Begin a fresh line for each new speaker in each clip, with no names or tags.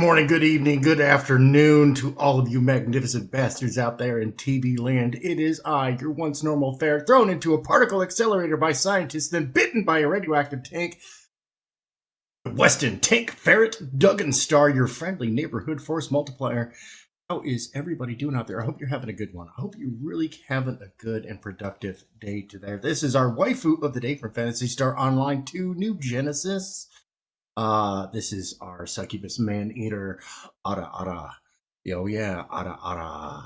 morning, good evening, good afternoon to all of you magnificent bastards out there in TB land. It is I, your once normal fare, thrown into a particle accelerator by scientists, then bitten by a radioactive tank. Weston Tank Ferret Duggan Star, your friendly neighborhood force multiplier. How is everybody doing out there? I hope you're having a good one. I hope you're really having a good and productive day today. This is our waifu of the day from Phantasy Star Online 2 New Genesis. This is our succubus man-eater, Ara Ara. Yo, yeah, Ara Ara.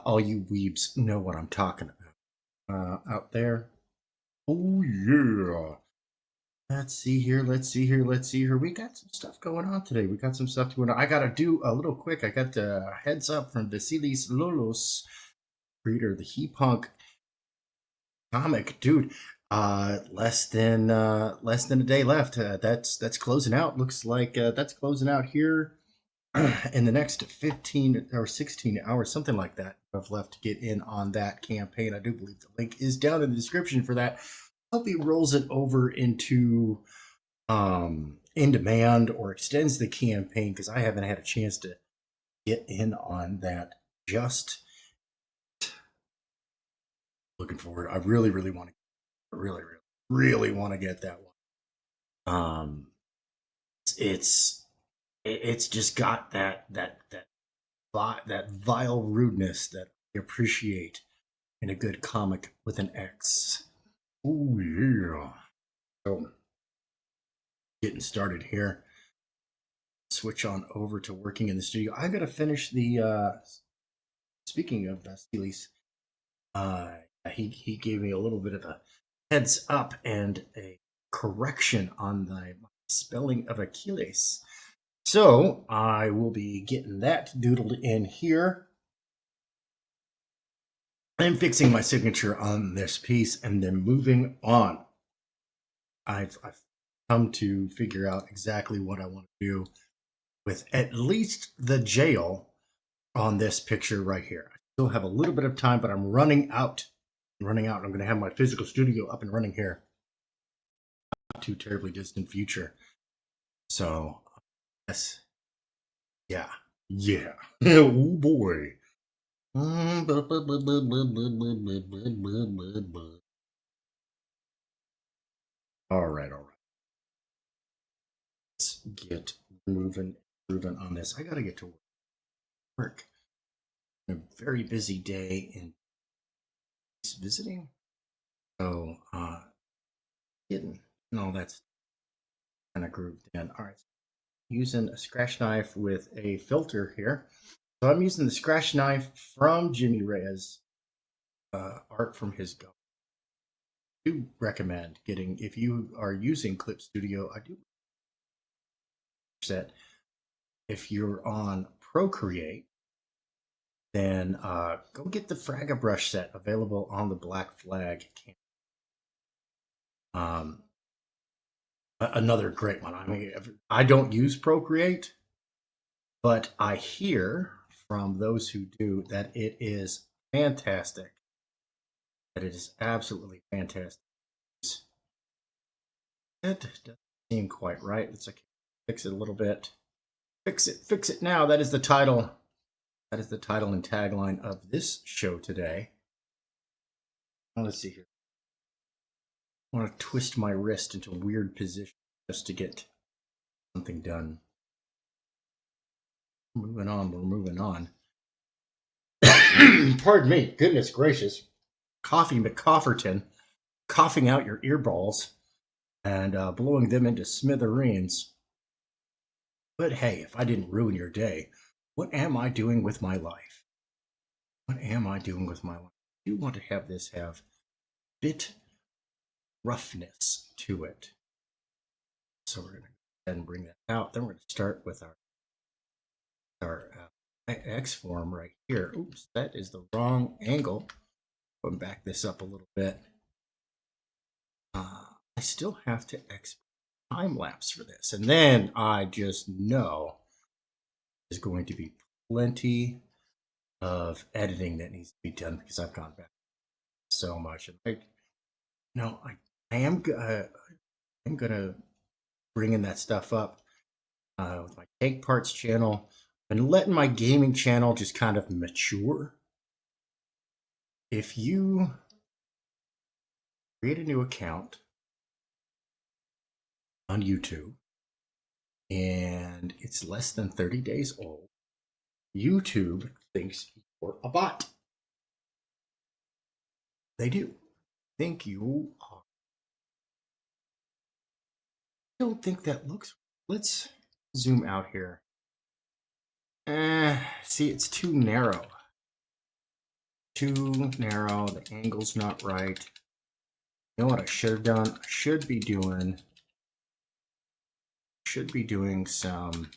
All you weebs know what I'm talking about. Out there. Oh, yeah. Let's see here. We got some stuff going on today. I got to do a little quick. I got a heads up from Vasilis Lolos, creator of the EDGEPUNK comic. Dude, less than a day left. That's closing out. Looks like that's closing out here in the next 15 or 16 hours, something like that. I've left to get in on that campaign. I do believe the link is down in the description for that. Hope he rolls it over into in demand or extends the campaign, because I haven't had a chance to get in on that just. Looking forward. I really want to get that one. It's just got that vile rudeness that I appreciate in a good comic with an X. Oh yeah. So getting started here. Switch on over to working in the studio. I gotta finish the speaking of Vasilis, he gave me a little bit of a heads up and a correction on the spelling of Achilles. So I will be getting that doodled in here. I'm fixing my signature on this piece and then moving on. I've come to figure out exactly what I want to do with at least the jail on this picture right here. I still have a little bit of time, but I'm running out. I'm going to have my physical studio up and running here. Not too terribly distant future. So, yes. Yeah. Oh boy. All right. Let's get moving on this. I gotta get to work. A very busy day in visiting. So getting all that's kind of grooved in. All right. Using a scratch knife with a filter here. So I'm using the scratch knife from Jimmy Reyes, art from his go. I do recommend getting, if you are using Clip Studio, I do set. If you're on Procreate, then go get the Fraga brush set available on the Black Flag camp. Another great one. I mean, I don't use Procreate, but I hear from those who do that it is fantastic. That it is absolutely fantastic. It doesn't seem quite right. Let's fix it a little bit. Fix it now. That is the title. That is the title and tagline of this show today. Now let's see here. I want to twist my wrist into a weird position just to get something done. We're moving on. Pardon me. Goodness gracious. Coffee McCofferton coughing out your earballs and blowing them into smithereens. But hey, if I didn't ruin your day, what am I doing with my life? I do want to have this have a bit roughness to it. So we're going to go ahead and bring that out. Then we're going to start with our X form right here. Oops, that is the wrong angle. Go back this up a little bit. I still have to export time lapse for this, and then I just know there's going to be plenty of editing that needs to be done because I've gone back so much. And I am gonna bring in that stuff up with my Tank Parts channel. I've been letting my gaming channel just kind of mature. If you create a new account on YouTube and it's less than 30 days old, YouTube thinks you're a bot. They do think you are. I don't think that looks. Let's zoom out here. See, it's too narrow. Too narrow. The angle's not right. You know what I should have done? I should be doing some,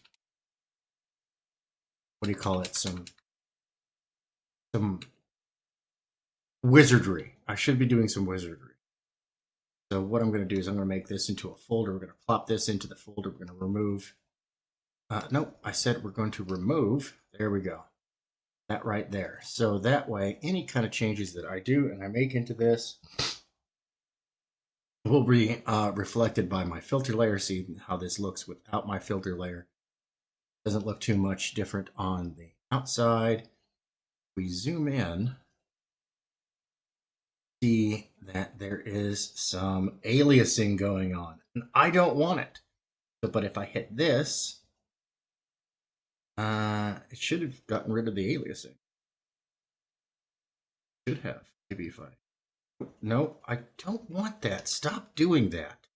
what do you call it? Some wizardry. I should be doing some wizardry. So what I'm going to do is I'm going to make this into a folder. We're going to plop this into the folder. We're going to remove. Nope, I said we're going to remove. There we go. That right there. So that way, any kind of changes that I do and I make into this will be reflected by my filter layer. See how this looks without my filter layer. Doesn't look too much different on the outside. We zoom in, see that there is some aliasing going on, and I don't want it. So, but if I hit this, it should have gotten rid of the aliasing. Should have. Maybe if I. No, I don't want that. Stop doing that.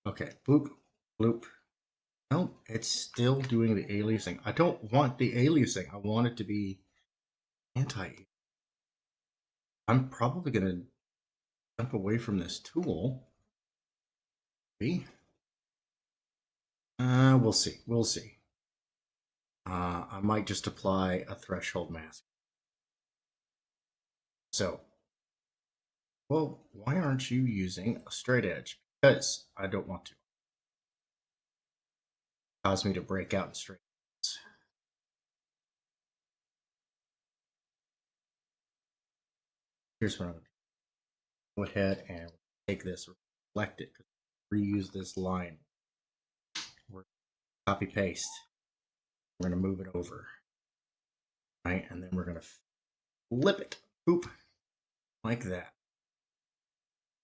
Okay, boop, bloop. No, it's still doing the aliasing. I don't want the aliasing. I want it to be anti. I'm probably going to jump away from this tool. Maybe. We'll see. We'll see. I might just apply a threshold mask. So, well, why aren't you using a straight edge? Because I don't want to. Cause me to break out in straight edges. Here's what I'm going to do. Go ahead and take this, reflect it, reuse this line. We're copy paste. We're going to move it over. Right, and then we're going to flip it. Boop. Like that.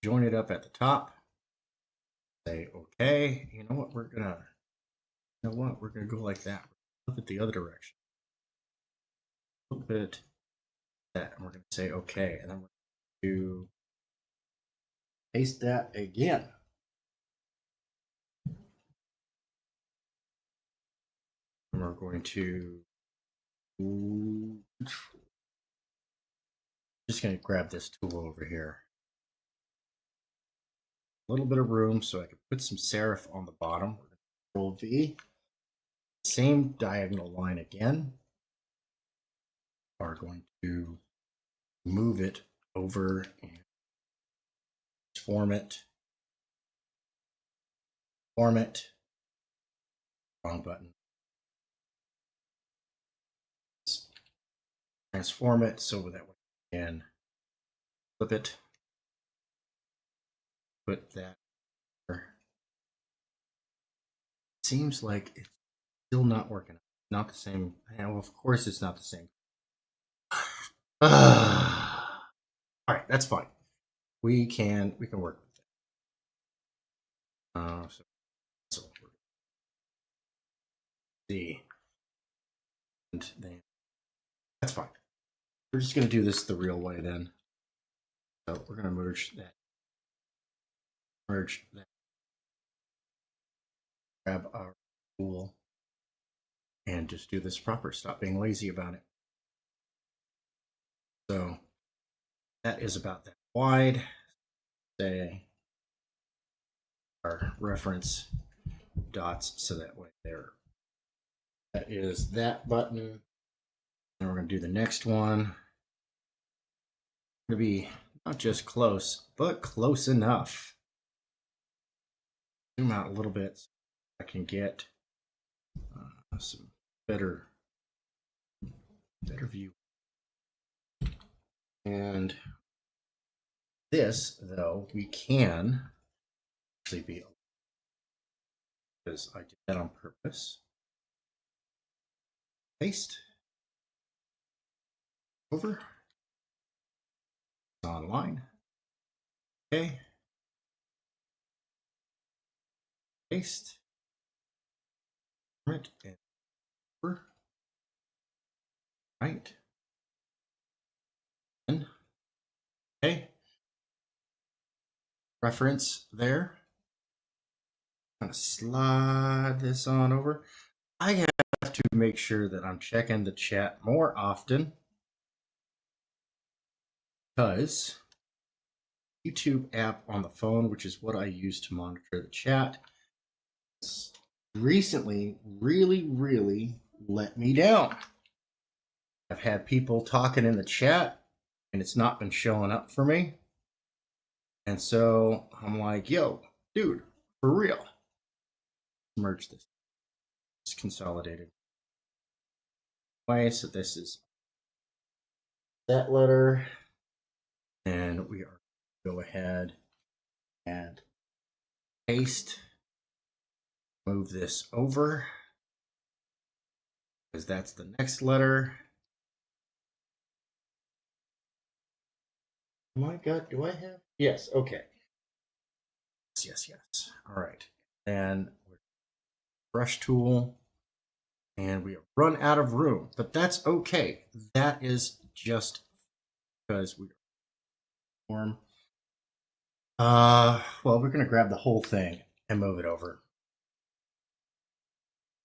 Join it up at the top. Say okay. You know what? We're gonna go like that. Flip it the other direction. Flip it that, and we're gonna say okay, and then we're going to paste that again. And we're going to just gonna grab this tool over here. A little bit of room so I can put some serif on the bottom. We're going to Control V. Same diagonal line again. Are going to move it over and form it. Wrong button. Transform it so that we can flip it. Put that there. Seems like it's still not working. Not the same. Well, of course it's not the same. All right, that's fine. We can work with it. So see, and then that's fine. We're just going to do this the real way then. So we're going to merge that. Grab our tool and just do this proper. Stop being lazy about it. So that is about that wide. Say our reference dots so that way there. That is that button. And we're going to do the next one. Going to be not just close, but close enough. Zoom out a little bit so I can get some better view. And this, though, we can actually be because I did that on purpose. Paste. Over. Online. Okay. Paste. Print and over. Right. And okay. Reference there. I'm gonna slide this on over. I have to make sure that I'm checking the chat more often because YouTube app on the phone, which is what I use to monitor the chat, recently really let me down. I've had people talking in the chat and it's not been showing up for me. And so I'm like, yo, dude, for real. Merge this. It's consolidated. So this is that letter. And we are going to go ahead and paste. Move this over. Because that's the next letter. Oh my God, do I have? Yes, okay. Yes. All right. And brush tool. And we have run out of room, but that's okay. That is just because we are warm. Well, we're going to grab the whole thing and move it over.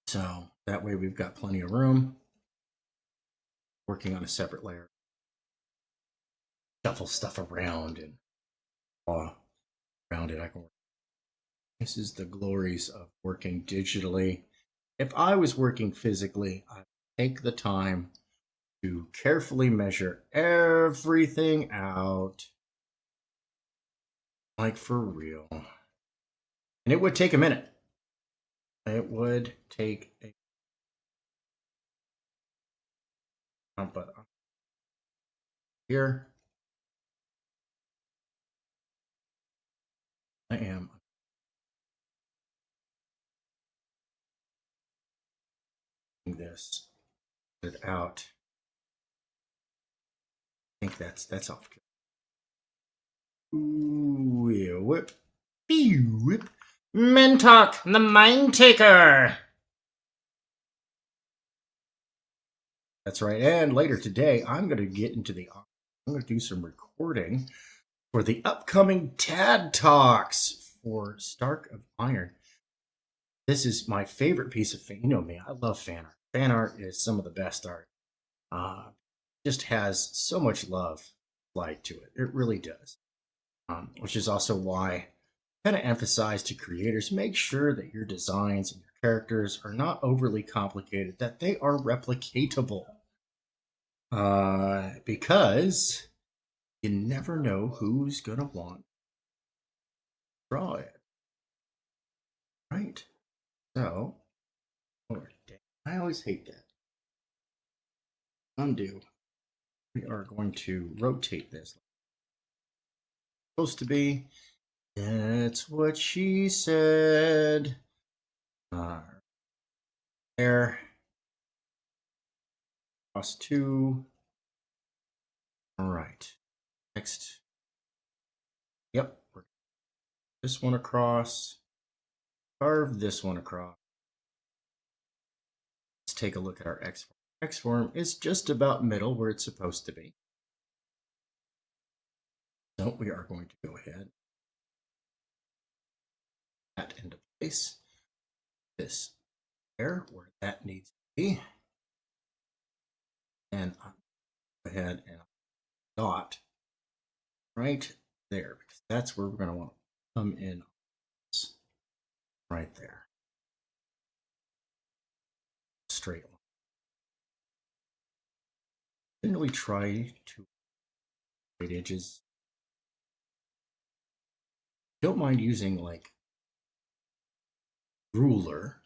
So that way we've got plenty of room. Working on a separate layer. Shuffle stuff around and around it. I can work. This is the glories of working digitally. If I was working physically, I'd take the time to carefully measure everything out. Like for real. And it would take a minute. It would take a but here I am this without. I think that's off. Ooh, yeah, whip. Whip. Mentalk, the mind taker. That's right. And later today, I'm going to get into I'm going to do some recording for the upcoming TAD Talks for Stark of Iron. This is my favorite piece of fan. You know me, I love fan art. Fan art is some of the best art. Just has so much love applied to it. It really does. Which is also why I kind of emphasize to creators, make sure that your designs and your characters are not overly complicated, that they are replicatable. Because you never know who's going to want to draw it. Right? So, I always hate that. Undo. We are going to rotate this. Supposed to be. That's what she said. There. Cross 2. All right. Next. Yep. This one across. Carve this one across. Let's take a look at our X form. X form is just about middle where it's supposed to be. So we are going to go ahead. That into place. This there where that needs to be. And I'll go ahead and dot right there because that's where we're going to want to come in. Right there. Straight line. Didn't really try to create edges. Don't mind using like ruler,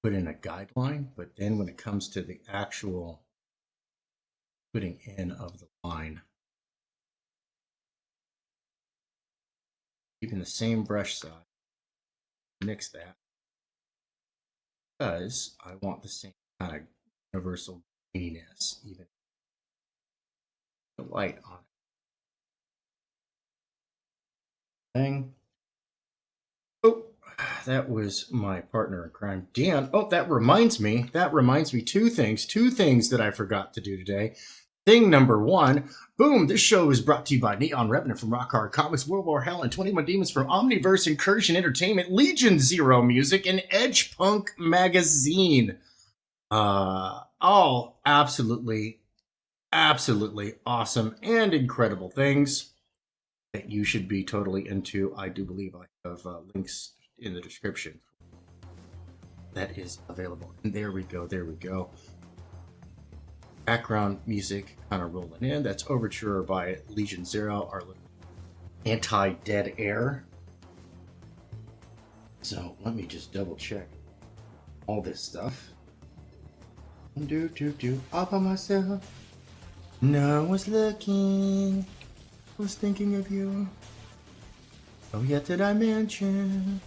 put in a guideline, but then when it comes to the actual putting in of the line, keeping the same brush size, mix that. because I want the same kind of universal graininess, even the light on it. Thing. Oh, that was my partner in crime, Dan. Oh, that reminds me. Two things that I forgot to do today. Thing number one, boom, this show is brought to you by Neon Revenant from Rock Hard Comics, World War Hell, and 21 Demons from Omniverse Incursion Entertainment, Legion Zero Music, and EDGEPUNK Magazine. All absolutely awesome and incredible things that you should be totally into. I do believe I have links in the description that is available. And there we go. Background music kind of rolling in. That's Overture by Legion Zero, our little anti-dead air. So let me just double check all this stuff. All by myself. No one was looking. I was thinking of you. Oh, yet did I mention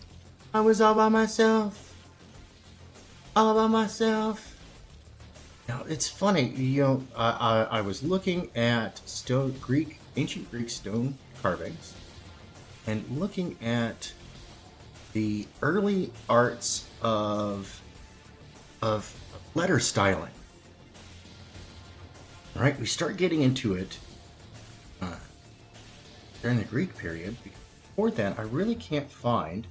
I was all by myself. Now, it's funny, you know, I was looking at ancient Greek stone carvings and looking at the early arts of letter styling. All right, we start getting into it during the Greek period. Before that, I really can't find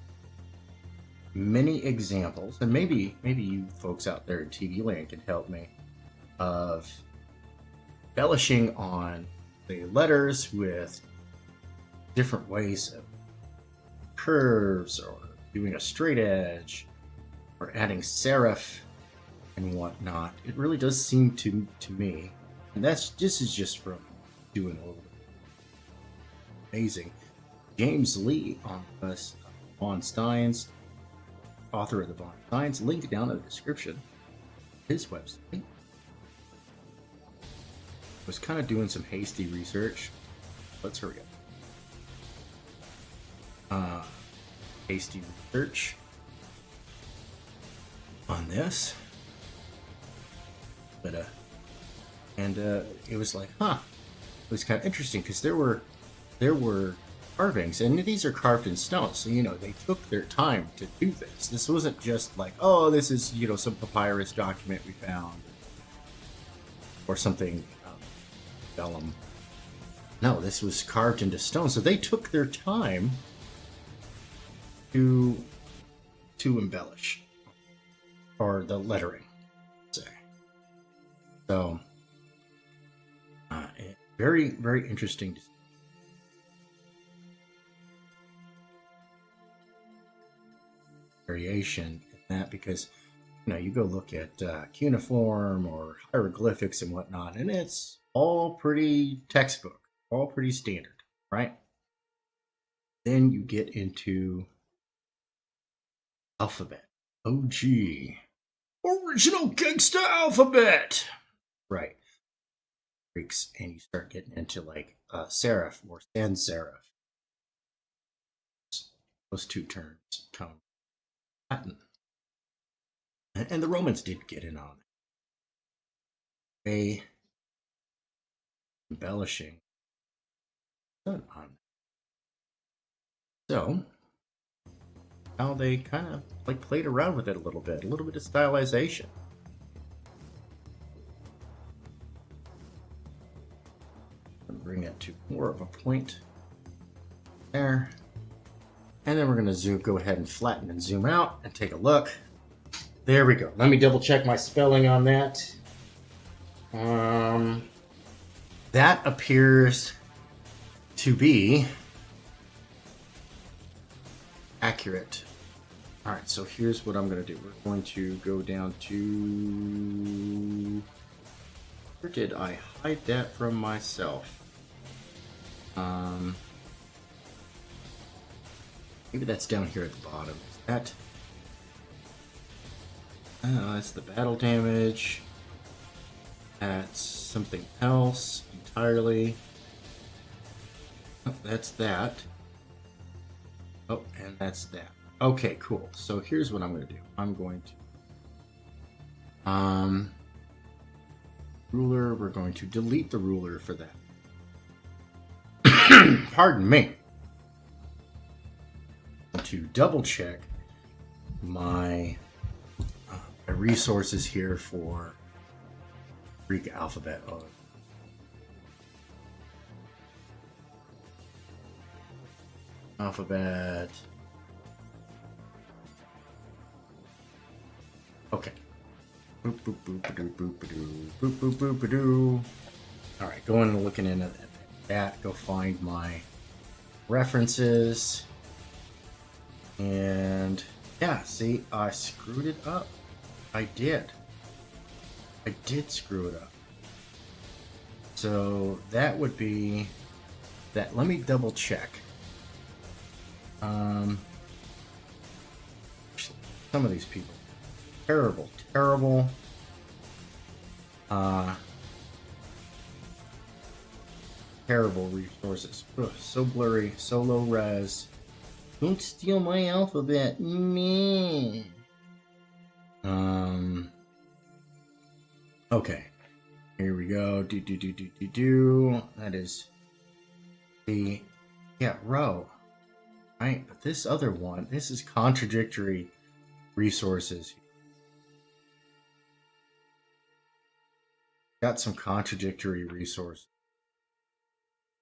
many examples, and maybe you folks out there in TV land can help me, of embellishing on the letters with different ways of curves, or doing a straight edge, or adding serif and whatnot. It really does seem to me, and this is just from doing a little bit. Amazing. James Lee on us, Von Steins, author of the Von Steins, linked down in the description. His website. Was kind of doing some hasty research. Let's hurry up. Hasty research on this, but it was like, it was kind of interesting because there were carvings, and these are carved in stone, so you know they took their time to do this. This wasn't just like, oh, this is, you know, some papyrus document we found or something. Vellum. No, this was carved into stone, so they took their time to embellish, or the lettering, say. So, very, very interesting to see. Variation in that, because you know, you go look at cuneiform or hieroglyphics and whatnot, and it's all pretty textbook, all pretty standard, right? Then you get into alphabet. OG. Original gangsta alphabet! Right. Greeks, and you start getting into like serif or sans serif. Those two terms come from Latin. And the Romans did get in on it. They embellishing on it. So how they kind of like played around with it a little bit of stylization. Bring it to more of a point there, and then we're going to go ahead and flatten and zoom out and take a look. There we go. Let me double check my spelling on that. That appears to be accurate. All right, so here's what I'm going to do. We're going to go down to... Where did I hide that from myself? Maybe that's down here at the bottom. Is that... that's the battle damage. That's something else entirely. Oh, that's that. Oh, and that's that. Okay, cool. So here's what I'm going to do. I'm going to Ruler, we're going to delete the ruler for that. Pardon me. To double check my resources here for Greek alphabet. Alphabet. Okay. Boop, boop, boop, boop, boop, boop, boop, boop, boop, boop. All right, going and looking in at that. Go find my references. And yeah, see, I screwed it up. I did screw it up. So that would be that. Let me double check. Some of these people, terrible resources. Ugh, so blurry, so low res. Don't steal my alphabet, man. Okay, here we go. That is the row. Right, but this other one, this is contradictory resources. Got some contradictory resources.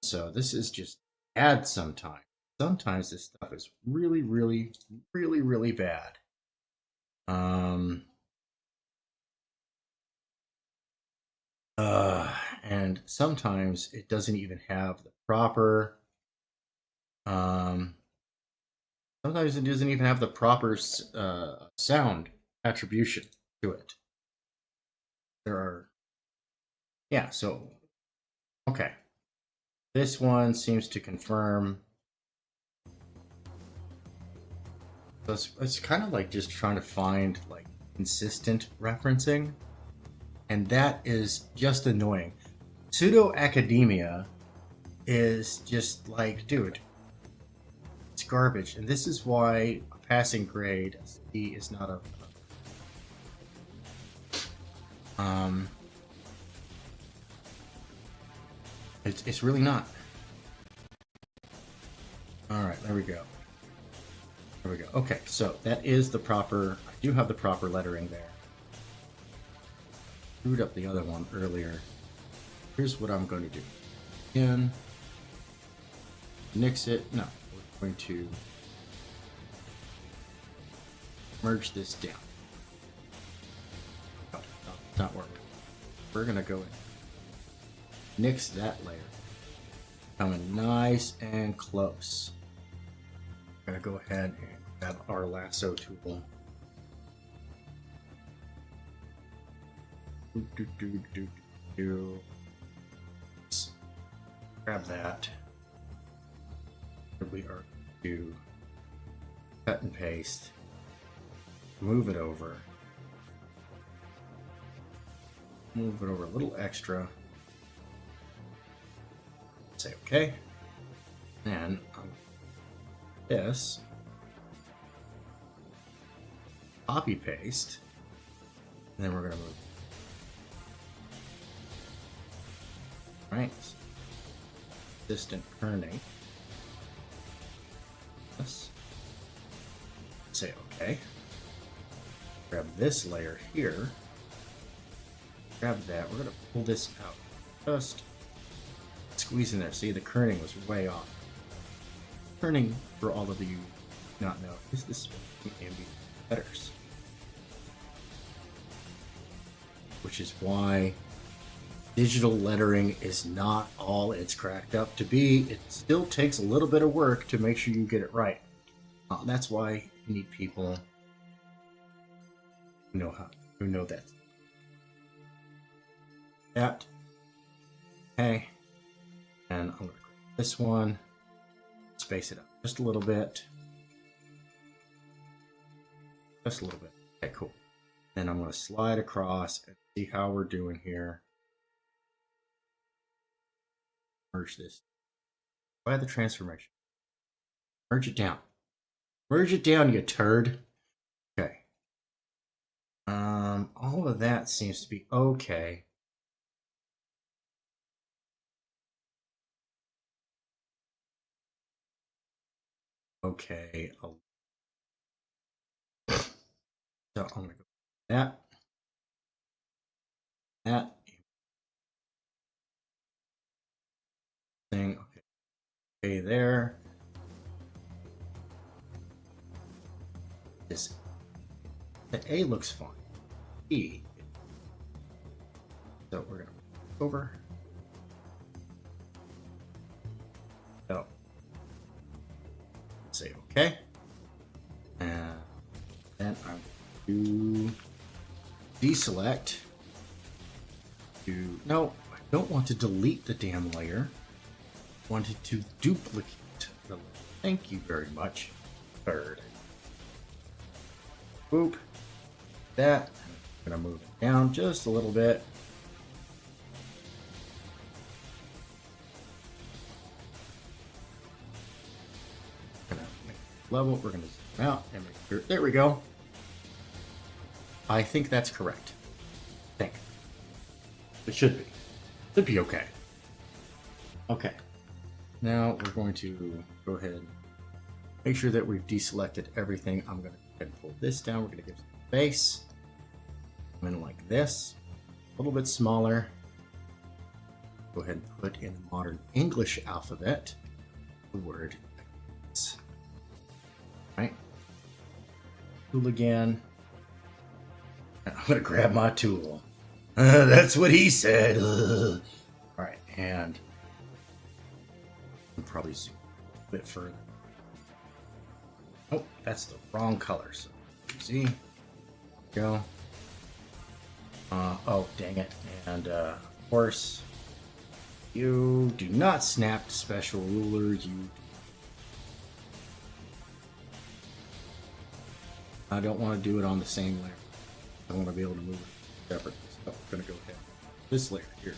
So this is just bad sometimes. Sometimes this stuff is really bad. And sometimes it doesn't even have the proper sometimes it doesn't even have the proper sound attribution to it. There are, so, okay. This one seems to confirm. So it's kind of like just trying to find like consistent referencing. And that is just annoying. Pseudo-academia is just like, dude, it's garbage. And this is why a passing grade C is not a it's really not. Alright, there we go. There we go. Okay, so that is the proper, I do have the proper lettering there. Screwed up the other one earlier. Here's what I'm going to do. Again, nix it. No, we're going to merge this down. Oh, no, not working. We're going to go in. Nix that layer. Coming nice and close. I'm going to go ahead and grab our lasso tool. Grab that. We are to cut and paste. Move it over. Move it over a little extra. Say okay. And this. Copy paste. And then we're going to move. Right. Consistent kerning. Yes. Say okay. Grab this layer here. Grab that. We're going to pull this out. Just squeeze in there. See, the kerning was way off. Kerning, for all of you not know, is this ambient letters. Which is why digital lettering is not all it's cracked up to be. It still takes a little bit of work to make sure you get it right. That's why you need people who know that. That. Okay. And I'm going to grab this one, space it up just a little bit. Just a little bit. Okay, cool. Then I'm going to slide across and see how we're doing here. Merge this. Apply the transformation. Merge it down. Merge it down, you turd. Okay. All of that seems to be okay. Okay. So I'm gonna go that. That thing. Okay. Okay, there. This. The A looks fine. E. So we're gonna move over. So say okay. And then I'm going to deselect. No, I don't want to delete the damn layer. I wanted to duplicate the layer. Thank you very much. Third. Boop. That. I'm gonna move it down just a little bit. Gonna make it level. We're gonna zoom out and make sure. There we go. I think that's correct. I think. It should be. Should be okay. Okay. Now we're going to go ahead and make sure that we've deselected everything. I'm going to go ahead and pull this down. We're going to give some space. Come in like this. A little bit smaller. Go ahead and put in the modern English alphabet the word X. Right. Tool again. I'm going to grab my tool. That's what he said. All right, and I'll probably zoom a bit further. Oh, that's the wrong color. So, see, go. Oh, dang it! And of course, you do not snap to special ruler. I don't want to do it on the same layer. I want to be able to move it separately. So I'm going to go ahead. This layer here,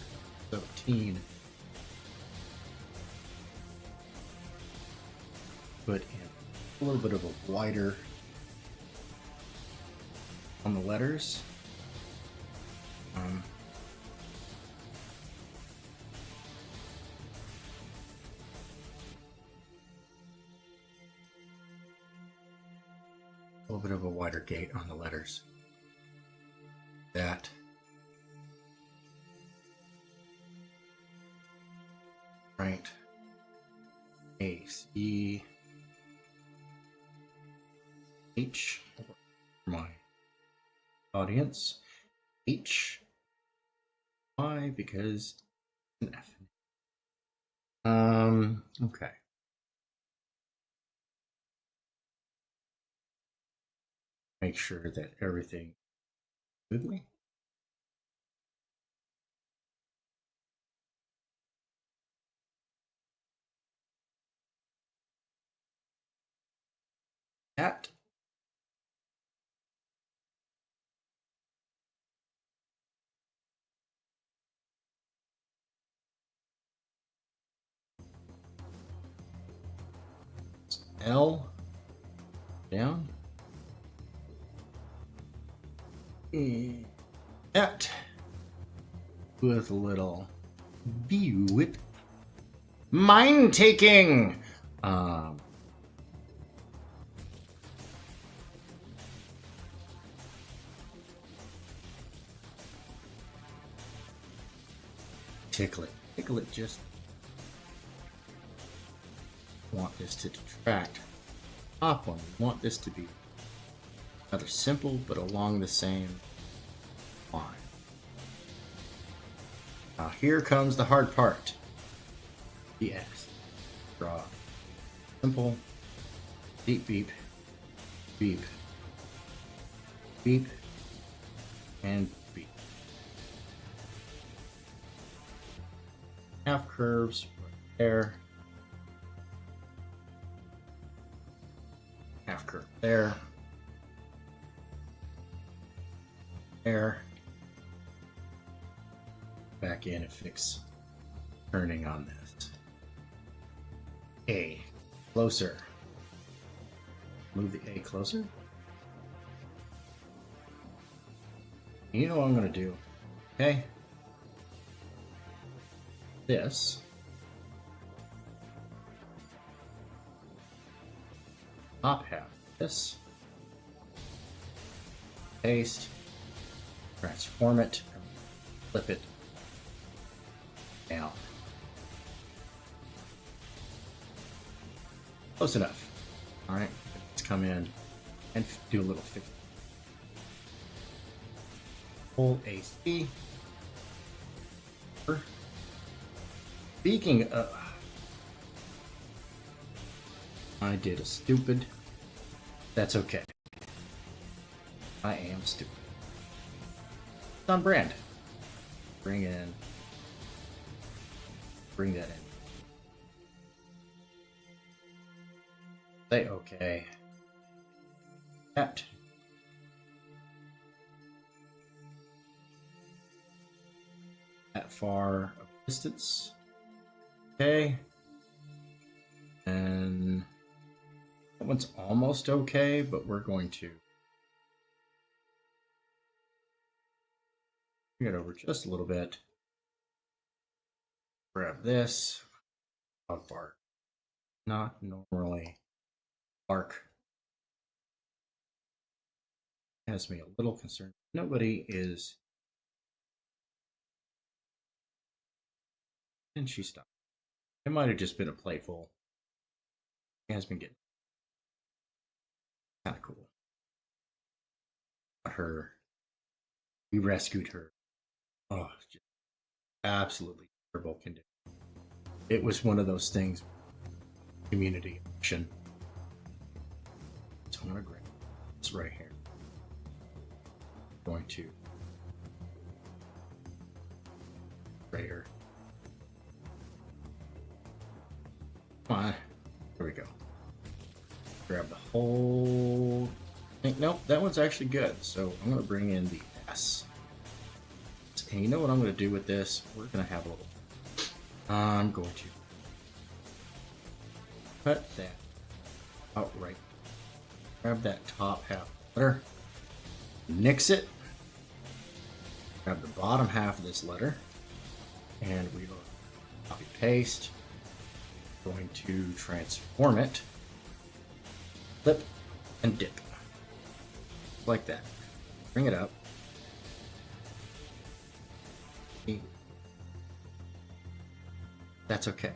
17. Put in a little bit of a wider on the letters. A little bit of a wider gate on the letters. That. Right. A, C, H, for my audience. H, Y, because it's an F. Okay. Make sure that everything smoothly. That. L down. That with a little view with mind taking. Tickle it just. Want this to detract. Top one. We want this to be rather simple, but along the same line. Now here comes the hard part. The X. Draw. Simple. Beep, beep. Beep. Beep. And beep. Half curves right there. Half curve there. There. Back in and fix turning on this. A. Closer. Move the A closer. You know what I'm going to do? Okay. This. Top half. This. Paste. Transform it. Flip it down. Close enough. Alright. Let's come in and do a little fix. Full AC. Speaking of, I did a stupid. That's okay. I am stupid. It's on brand. Bring that in. Say okay. That. That far of distance. Okay. And that one's almost okay, but we're going to bring it over just a little bit. Grab this. Dog bark. Not normally bark. Has me a little concerned. Nobody is. And she stopped. It might have just been a playful. It has been getting kind of cool. Her. We rescued her. Oh, just absolutely terrible condition. It was one of those things. Community action. So I'm gonna grab this right here. I'm going to spray her. Come on. There we go. Grab the whole thing. Nope, that one's actually good. So I'm going to bring in the S. And you know what I'm going to do with this? We're going to have a little. I'm going to cut that out right. Grab that top half letter. Nix it. Grab the bottom half of this letter. And we will copy paste. Going to transform it, flip, and dip. Like that. Bring it up. That's okay.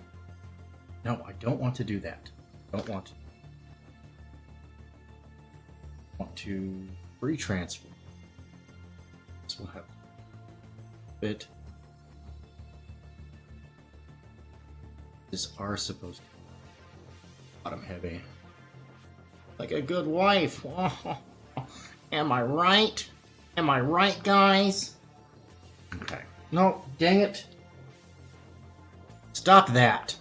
No, I don't want to do that. Don't want to. I want to retransform. This will have a bit. Are supposed to be bottom heavy. Like a good wife. Oh, am I right? Am I right, guys? Okay. No, dang it. Stop that.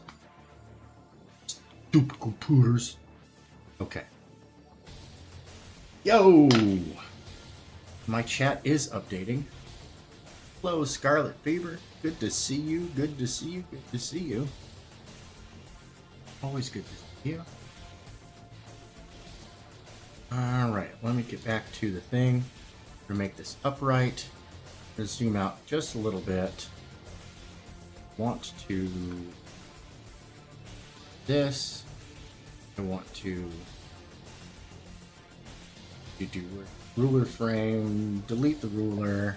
Stupid computers. Okay. Yo! My chat is updating. Hello, Scarlet Fever. Good to see you. Good to see you. Good to see you. Always good to see you. Alright, let me get back to the thing. To make this upright. Let's zoom out just a little bit. Want to this. I want to do ruler frame, delete the ruler.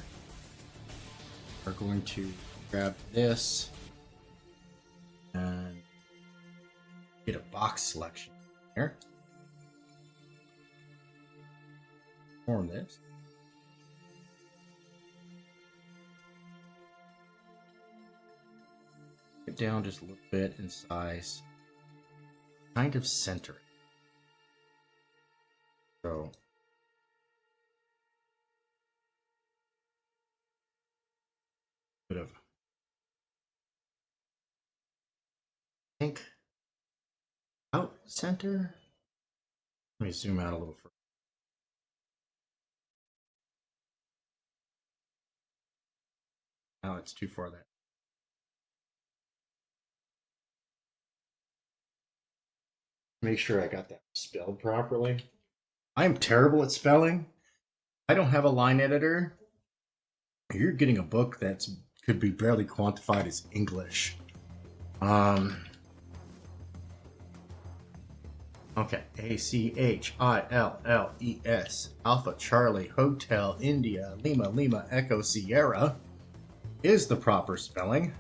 We're going to grab this and get a box selection here. Form this. Get down just a little bit in size. Kind of center. So bit of pink out center. Let me zoom out a little further. Now it's too far there. Make sure I got that spelled properly. I'm terrible at spelling. I don't have a line editor. You're getting a book that's could be barely quantified as English. Okay, ACHILLES, Alpha Charlie Hotel India Lima Lima Echo Sierra is the proper spelling,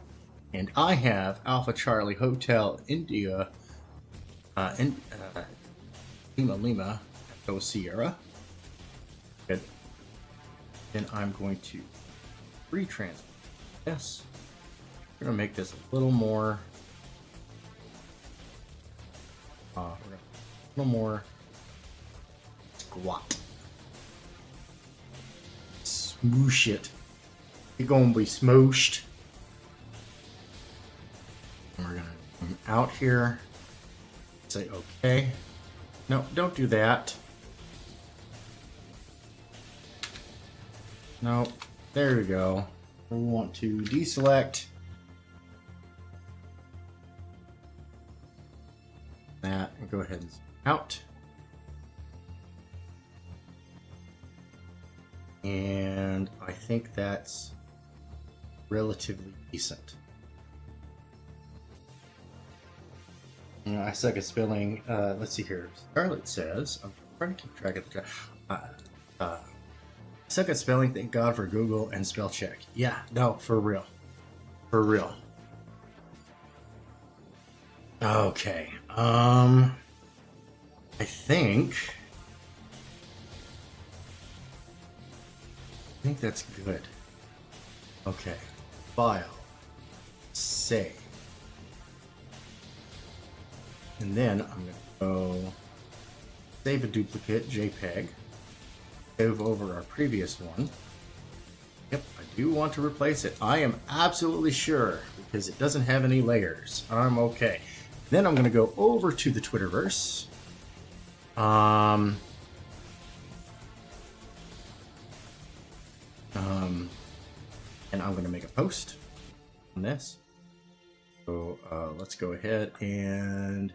and I have Alpha Charlie Hotel India Lima Lima Echo Sierra. Good. Then I'm going to retranslate this. We're going to make this a little more squat. Smoosh it. You're gonna be smooshed. And we're gonna come out here. Say okay. No, don't do that. No, there we go. We want to deselect that and go ahead and zoom out. And I think that's relatively decent. I suck at spelling. Let's see here. Scarlett says, I'm trying to keep track of the I suck at spelling. Thank God for Google and spell check. Yeah, no, for real. For real. Okay. I think that's good. Okay. File. Save. And then I'm going to go save a duplicate JPEG. Save over our previous one. Yep, I do want to replace it. I am absolutely sure because it doesn't have any layers. I'm okay. Then I'm going to go over to the Twitterverse. And I'm going to make a post on this. So let's go ahead and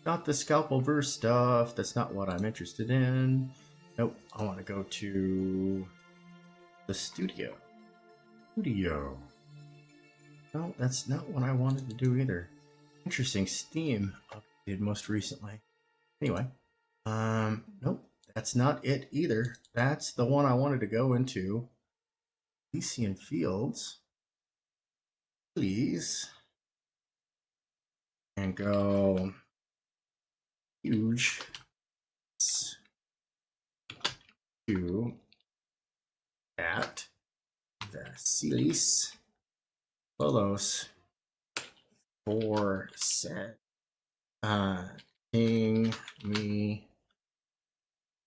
not the scalpel verse stuff. That's not what I'm interested in. Nope. I want to go to the studio. No, that's not what I wanted to do either. Interesting. Steam updated most recently. Anyway, nope. That's not it either. That's the one I wanted to go into. ELYSIAN fields, please, and go huge to at Vasilis Polos for set ping me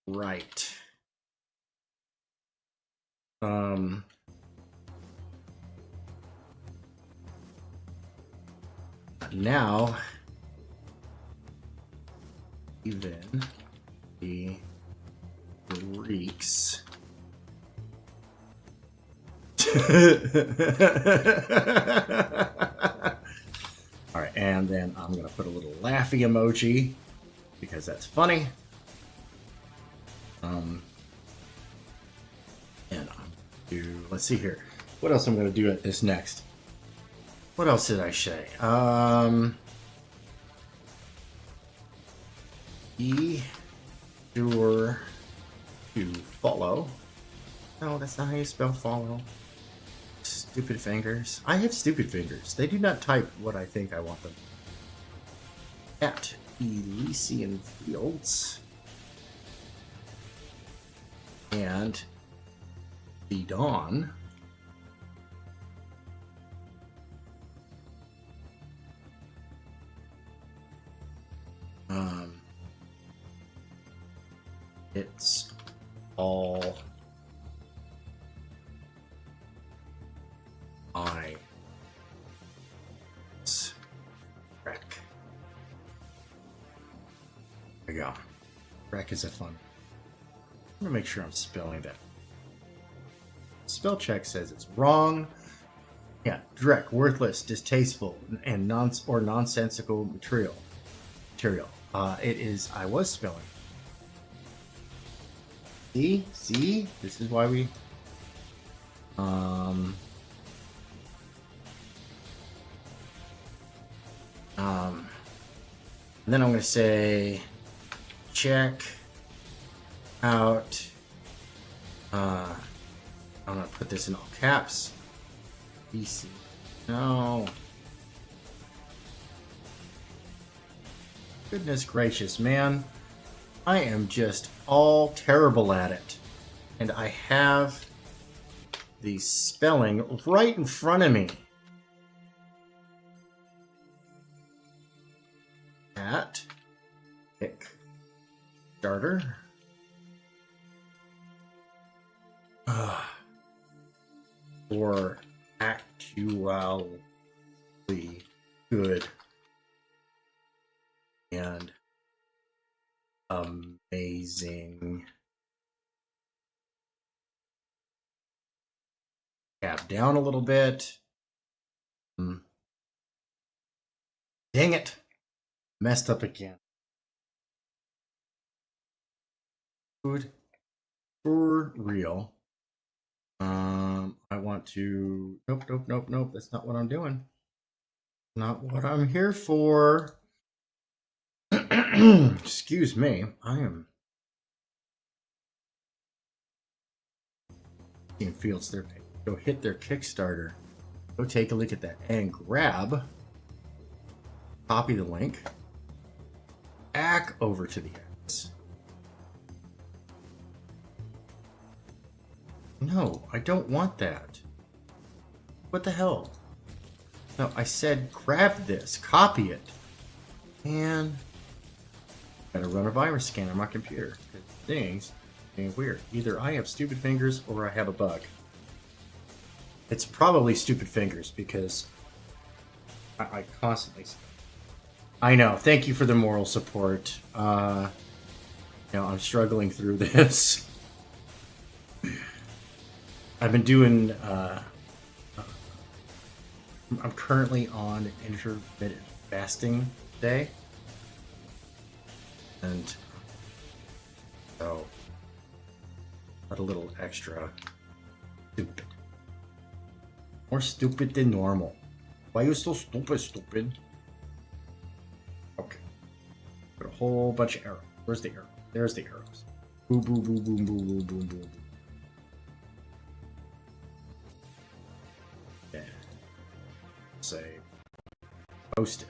right. Now, even the Greeks. Alright, and then I'm going to put a little laughy emoji because that's funny. And I'm let's see here. What else I'm going to do at this next? What else did I say? Be sure to follow. No, that's not how you spell follow. Stupid fingers. I have stupid fingers. They do not type what I think I want them. At ELYSIAN fields. And the dawn. It's all I wreck. There we go. Wreck is a fun. I'm gonna make sure I'm spelling that. Spell check says it's wrong. Yeah, dreck, worthless, distasteful, and nonsensical material. It is. I was spelling. See, this is why we And then I'm going to say, check out, I'm going to put this in all caps, BC, no, goodness gracious, man, I am just all terrible at it, and I have the spelling right in front of me. At Kickstarter. For actually good and amazing. Tap down a little bit. Dang it. Messed up again. Food for real. I want to. Nope. That's not what I'm doing. Not what I'm here for. Excuse me. I am. Fields. Their go hit their Kickstarter. Go take a look at that and grab. Copy the link. Back over to the X. No, I don't want that. What the hell? No, I said grab this, copy it, and gotta run a virus scan on my computer. Things being weird. Either I have stupid fingers or I have a bug. It's probably stupid fingers because I constantly. I know. Thank you for the moral support. I'm struggling through this. I've been doing. I'm currently on intermittent fasting day, and so got a little extra stupid. More stupid than normal. Why are you so stupid? Okay. Got a whole bunch of arrows. Where's the arrow? There's the arrows. Boom, boom, boom, boom, boom, boom, boom, boom. Yeah. Say, post it.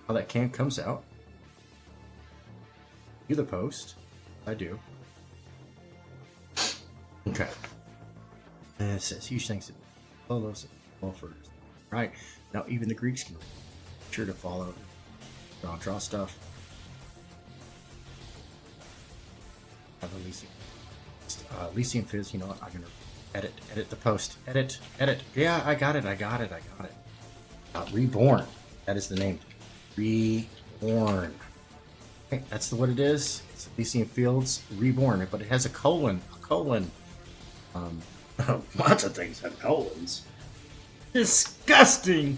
How that can comes out. Do the post. I do. Okay. And it says huge thanks to Lolos for right now. Even the Greeks can be sure to follow. Draw stuff. Have Elysian Fizz. You know what? I'm gonna edit the post. Edit. Yeah, I got it. Reborn. That is the name. Reborn. Okay, that's what it is. It's Elysian Fields Reborn, but it has a colon. Lots of things have colons. Disgusting.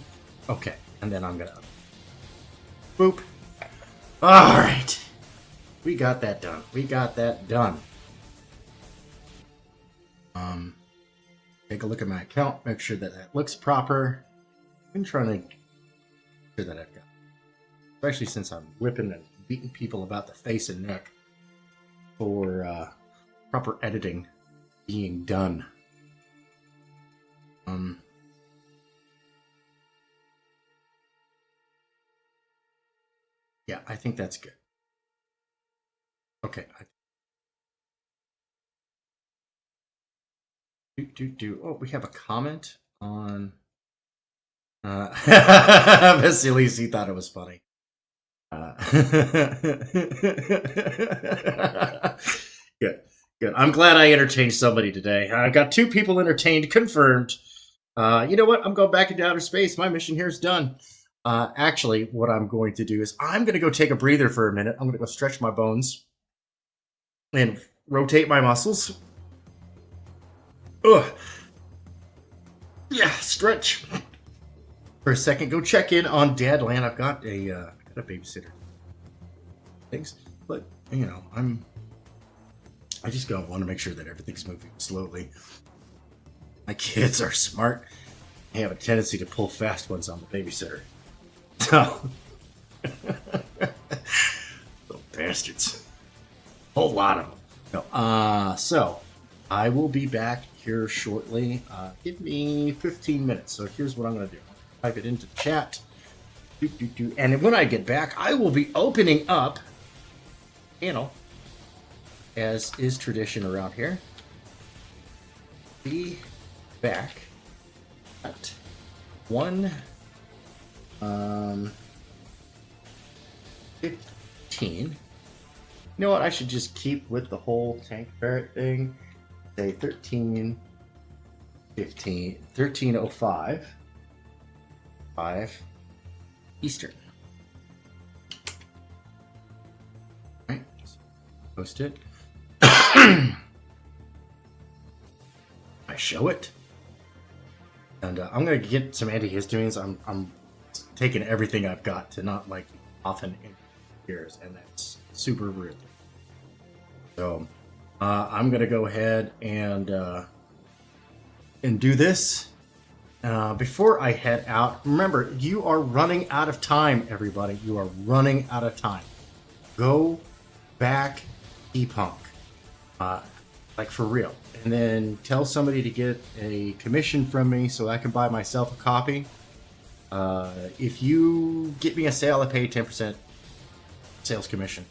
Okay, and then I'm gonna boop. All right, we got that done. Take a look at my account. Make sure that looks proper. I'm trying to make sure that I've got, especially since I'm whipping and beating people about the face and neck for proper editing being done. Yeah, I think that's good. Okay. Oh, we have a comment on. Vasilisi thought it was funny. Good. I'm glad I entertained somebody today. I got 2 people entertained, confirmed. You know what? I'm going back into outer space. My mission here is done. Actually, what I'm going to do is I'm going to go take a breather for a minute. I'm going to go stretch my bones and rotate my muscles. Ugh. Yeah, stretch for a second. Go check in on Dadland. I've got a babysitter. Things, but you know, I just want to make sure that everything's moving slowly. My kids are smart. They have a tendency to pull fast ones on the babysitter. So, little bastards. Whole lot of them. No. So, I will be back here shortly. Give me 15 minutes. So here's what I'm going to do. Type it into the chat. And when I get back, I will be opening up channel, as is tradition around here. Be back at 1:15. You know what? I should just keep with the whole tank ferret thing. Say 13:05 5 Eastern. All right, post it. I show it, and I'm gonna get some antihistamines. I'm taking everything I've got to not like often ears, and that's super rude. So I'm gonna go ahead and do this. Before I head out, remember, you are running out of time, everybody. You are running out of time. Go back EDGEPUNK, like for real, and then tell somebody to get a commission from me so I can buy myself a copy. If you get me a sale, I pay 10% sales commission.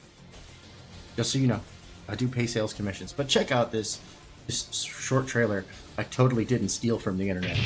Just so you know, I do pay sales commissions. But check out this short trailer I totally didn't steal from the internet.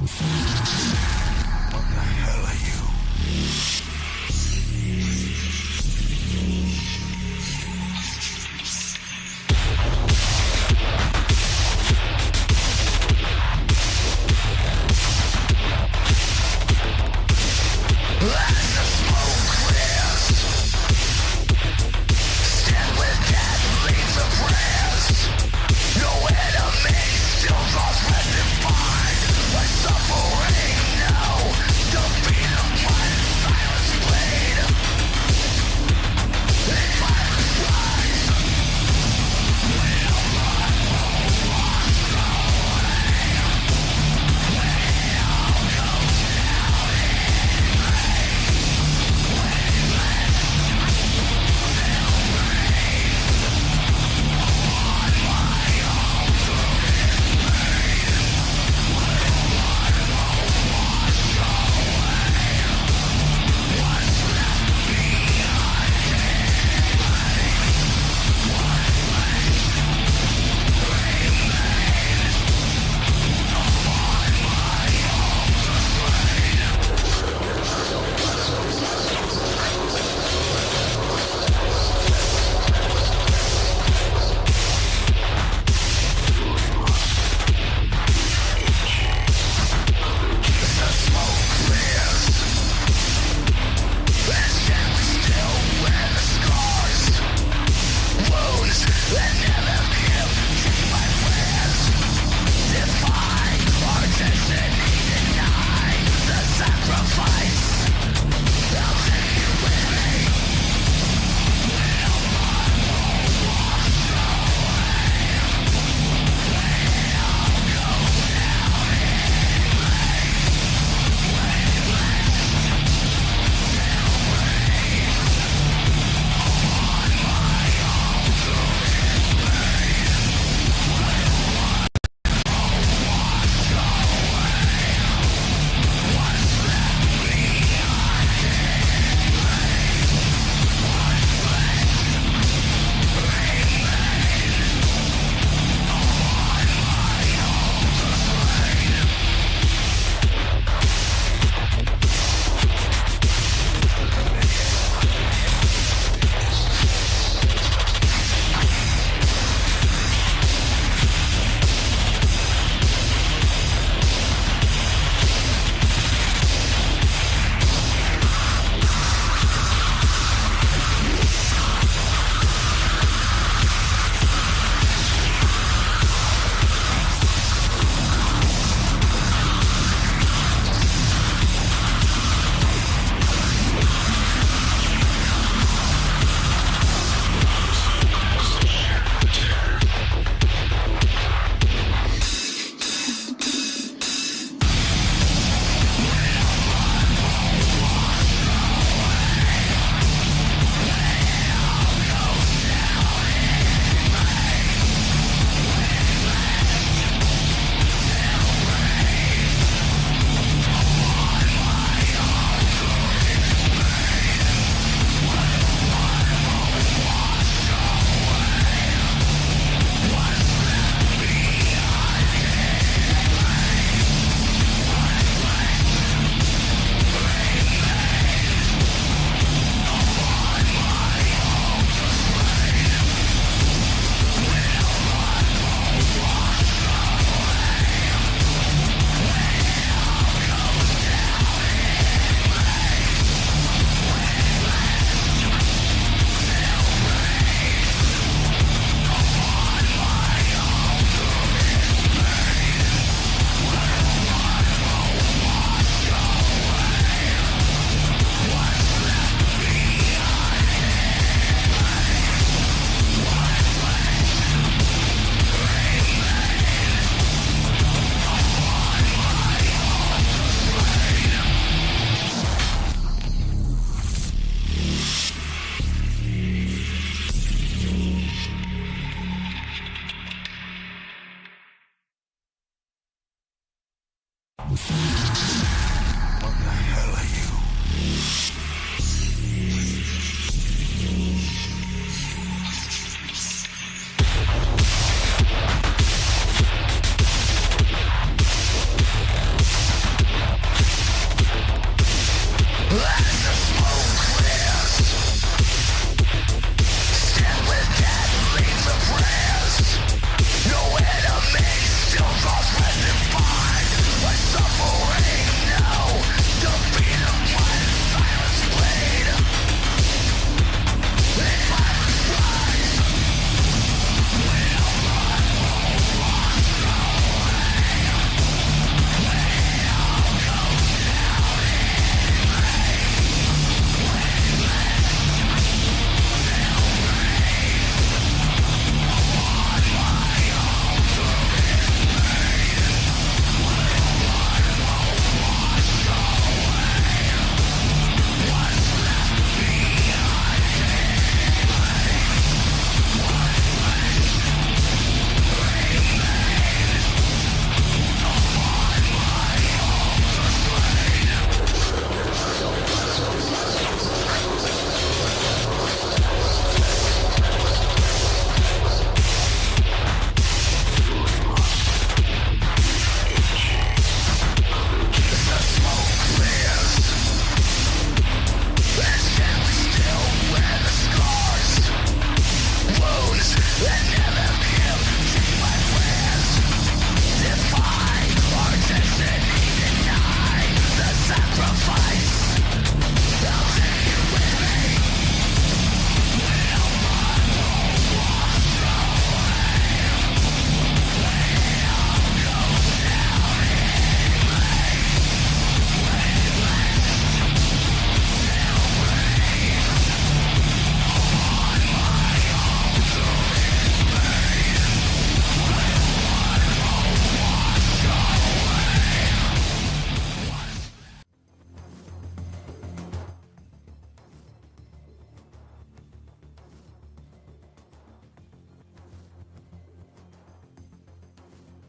Suffering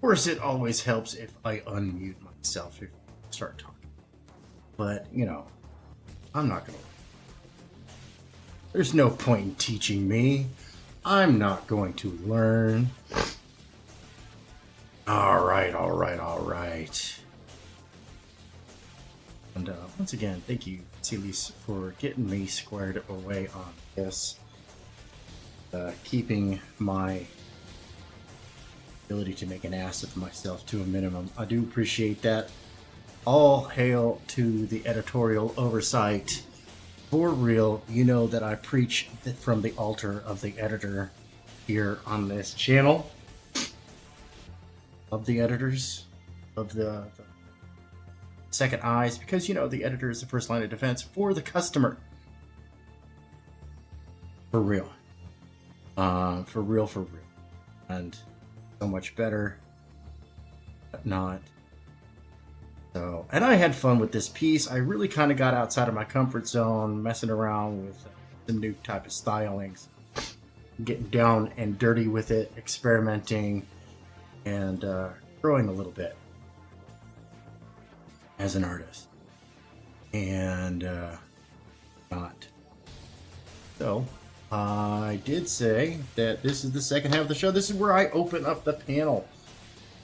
course, it always helps if I unmute myself if I start talking. But, you know, I'm not going to. There's no point in teaching me. I'm not going to learn. All right. And once again, thank you, Elise, for getting me squared away on this. Keeping my ability to make an ass of myself to a minimum. I do appreciate that. All hail to the editorial oversight. For real, you know that I preach from the altar of the editor here on this channel. Of the editors, of the second eyes, because you know the editor is the first line of defense for the customer. For real. For real. And so much better, but not. So, and I had fun with this piece. I really kind of got outside of my comfort zone, messing around with some new type of stylings, getting down and dirty with it, experimenting, and growing a little bit as an artist. And not. So, I did say that this is the second half of the show. This is where I open up the panel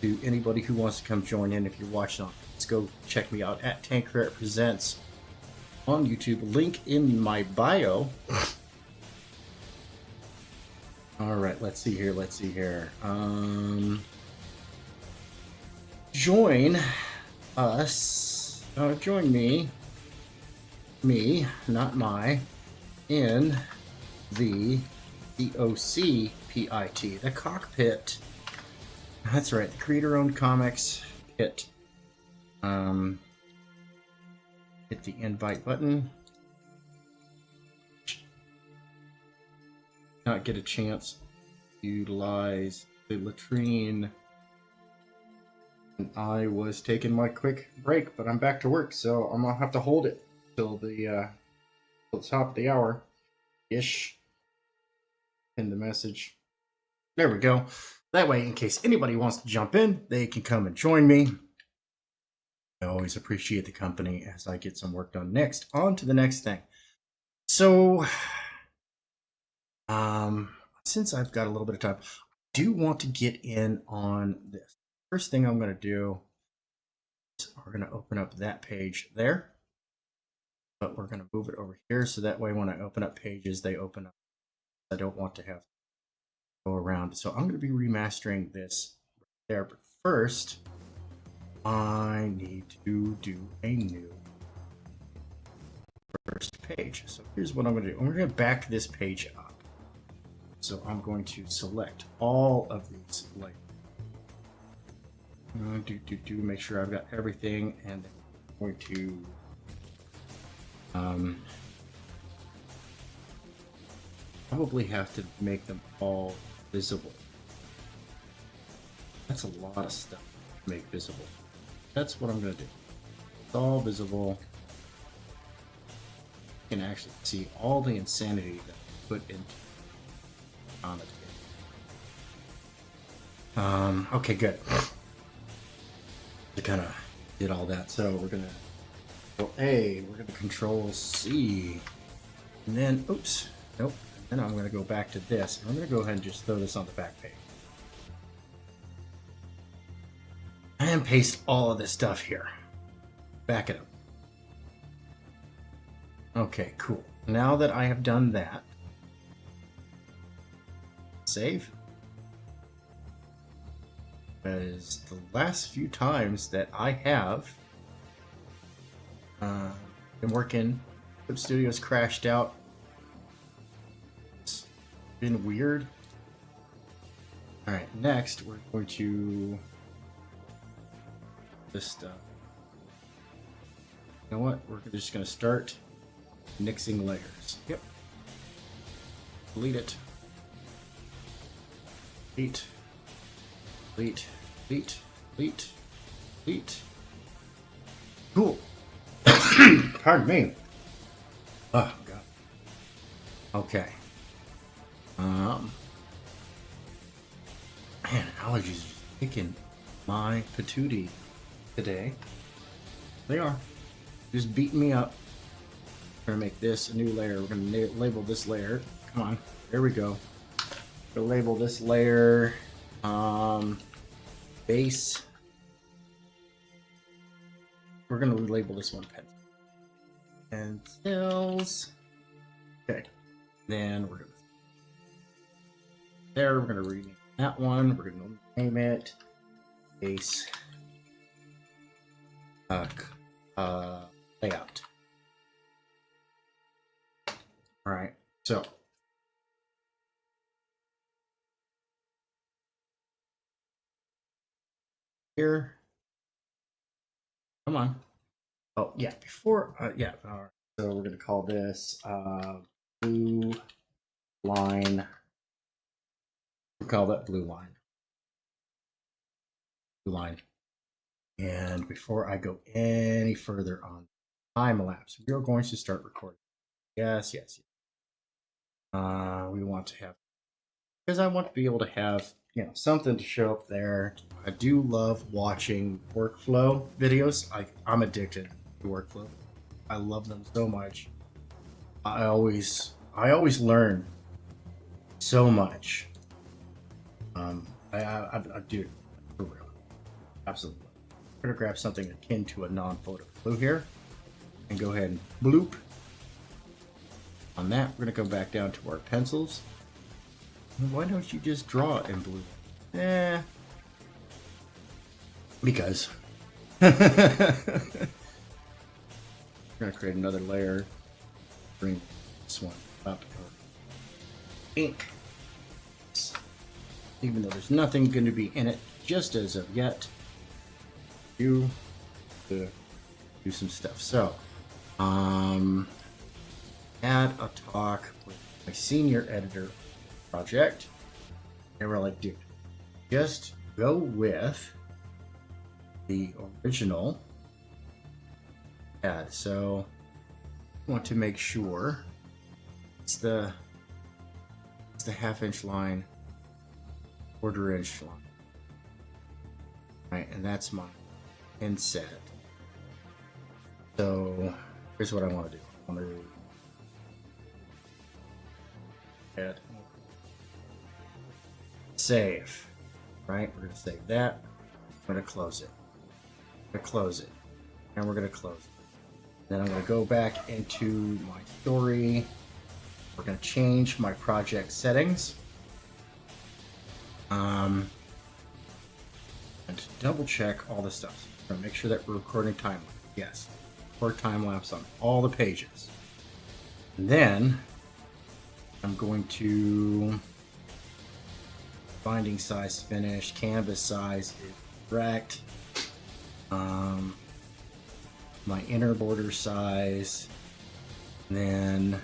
to anybody who wants to come join in. If you're watching on, let's go check me out at Tank Ferret Presents on YouTube. Link in my bio. All right, let's see here. Join us. Join me, not my, in the COCPIT, the cockpit. That's right, the creator-owned comics pit. Hit the invite button. Not get a chance to utilize the latrine. And I was taking my quick break, but I'm back to work, so I'm gonna have to hold it till the top of the hour ish. In the message. There we go. That way, in case anybody wants to jump in, they can come and join me. I always appreciate the company as I get some work done. Next, on to the next thing. So, since I've got a little bit of time, I do want to get in on this. First thing I'm going to do is we're going to open up that page there. But we're going to move it over here so that way when I open up pages, they open up. I don't want to have to go around. So I'm going to be remastering this right there. But first, I need to do a new first page. So here's what I'm going to do. I'm going to back this page up. So I'm going to select all of these layers. Make sure I've got everything, and then I'm going to probably have to make them all visible. That's a lot of stuff to make visible. That's what I'm going to do. It's all visible. You can actually see all the insanity that I put into on it. Okay, good. I kind of did all that, so we're going to go A, we're going to Control C, and then, oops, nope. Then I'm going to go back to this. I'm going to go ahead and just throw this on the back page. And paste all of this stuff here. Back it up. Okay, cool. Now that I have done that, save. Because the last few times that I have been working, Clip Studio's crashed out. Been weird. All right, next we're going to this stuff. You know what? We're just going to start mixing layers. Yep. Delete it. Delete. Delete. Delete. Delete. Delete. Cool. Pardon me. Oh God. Okay. Man, allergies are kicking my patootie today. They are just beating me up. We're gonna make this a new layer. We're gonna label this layer. Come on, there we go. We'll label this layer base. We're gonna label this one pencils. Okay, then we're gonna there. We're gonna rename that one. We're gonna name it base layout. All right, so here, come on. Oh yeah, before yeah. All right. So we're gonna call this blue line. We'll call that blue line. Blue line. And before I go any further on time lapse, we are going to start recording. Yes, yes, yes. We want to have, because I want to be able to have, you know, something to show up there. I do love watching workflow videos. I'm addicted to workflow. I love them so much. I always learn so much. I do, for real, absolutely. I'm gonna grab something akin to a non-photo blue here, and go ahead and bloop. On that, we're gonna go back down to our pencils. Why don't you just draw it in blue? Because. We're gonna create another layer. Bring this one up. Ink. Even though there's nothing going to be in it just as of yet. Do some stuff. So, had a talk with my senior editor project. They were like, dude, just go with the original ad. So I want to make sure it's the half-inch line, quarter-inch line. Right, and that's my inset. So here's what I want to do. I want to add save. Right, we're going to save that. I'm going to close it. I'm going to close it, and we're going to close it. Then I'm going to go back into my story. We're going to change my project settings. And to double check all the stuff. So make sure that we're recording time lapse. Yes, record time lapse on all the pages. And then I'm going to binding size finished, canvas size is correct. My inner border size. And then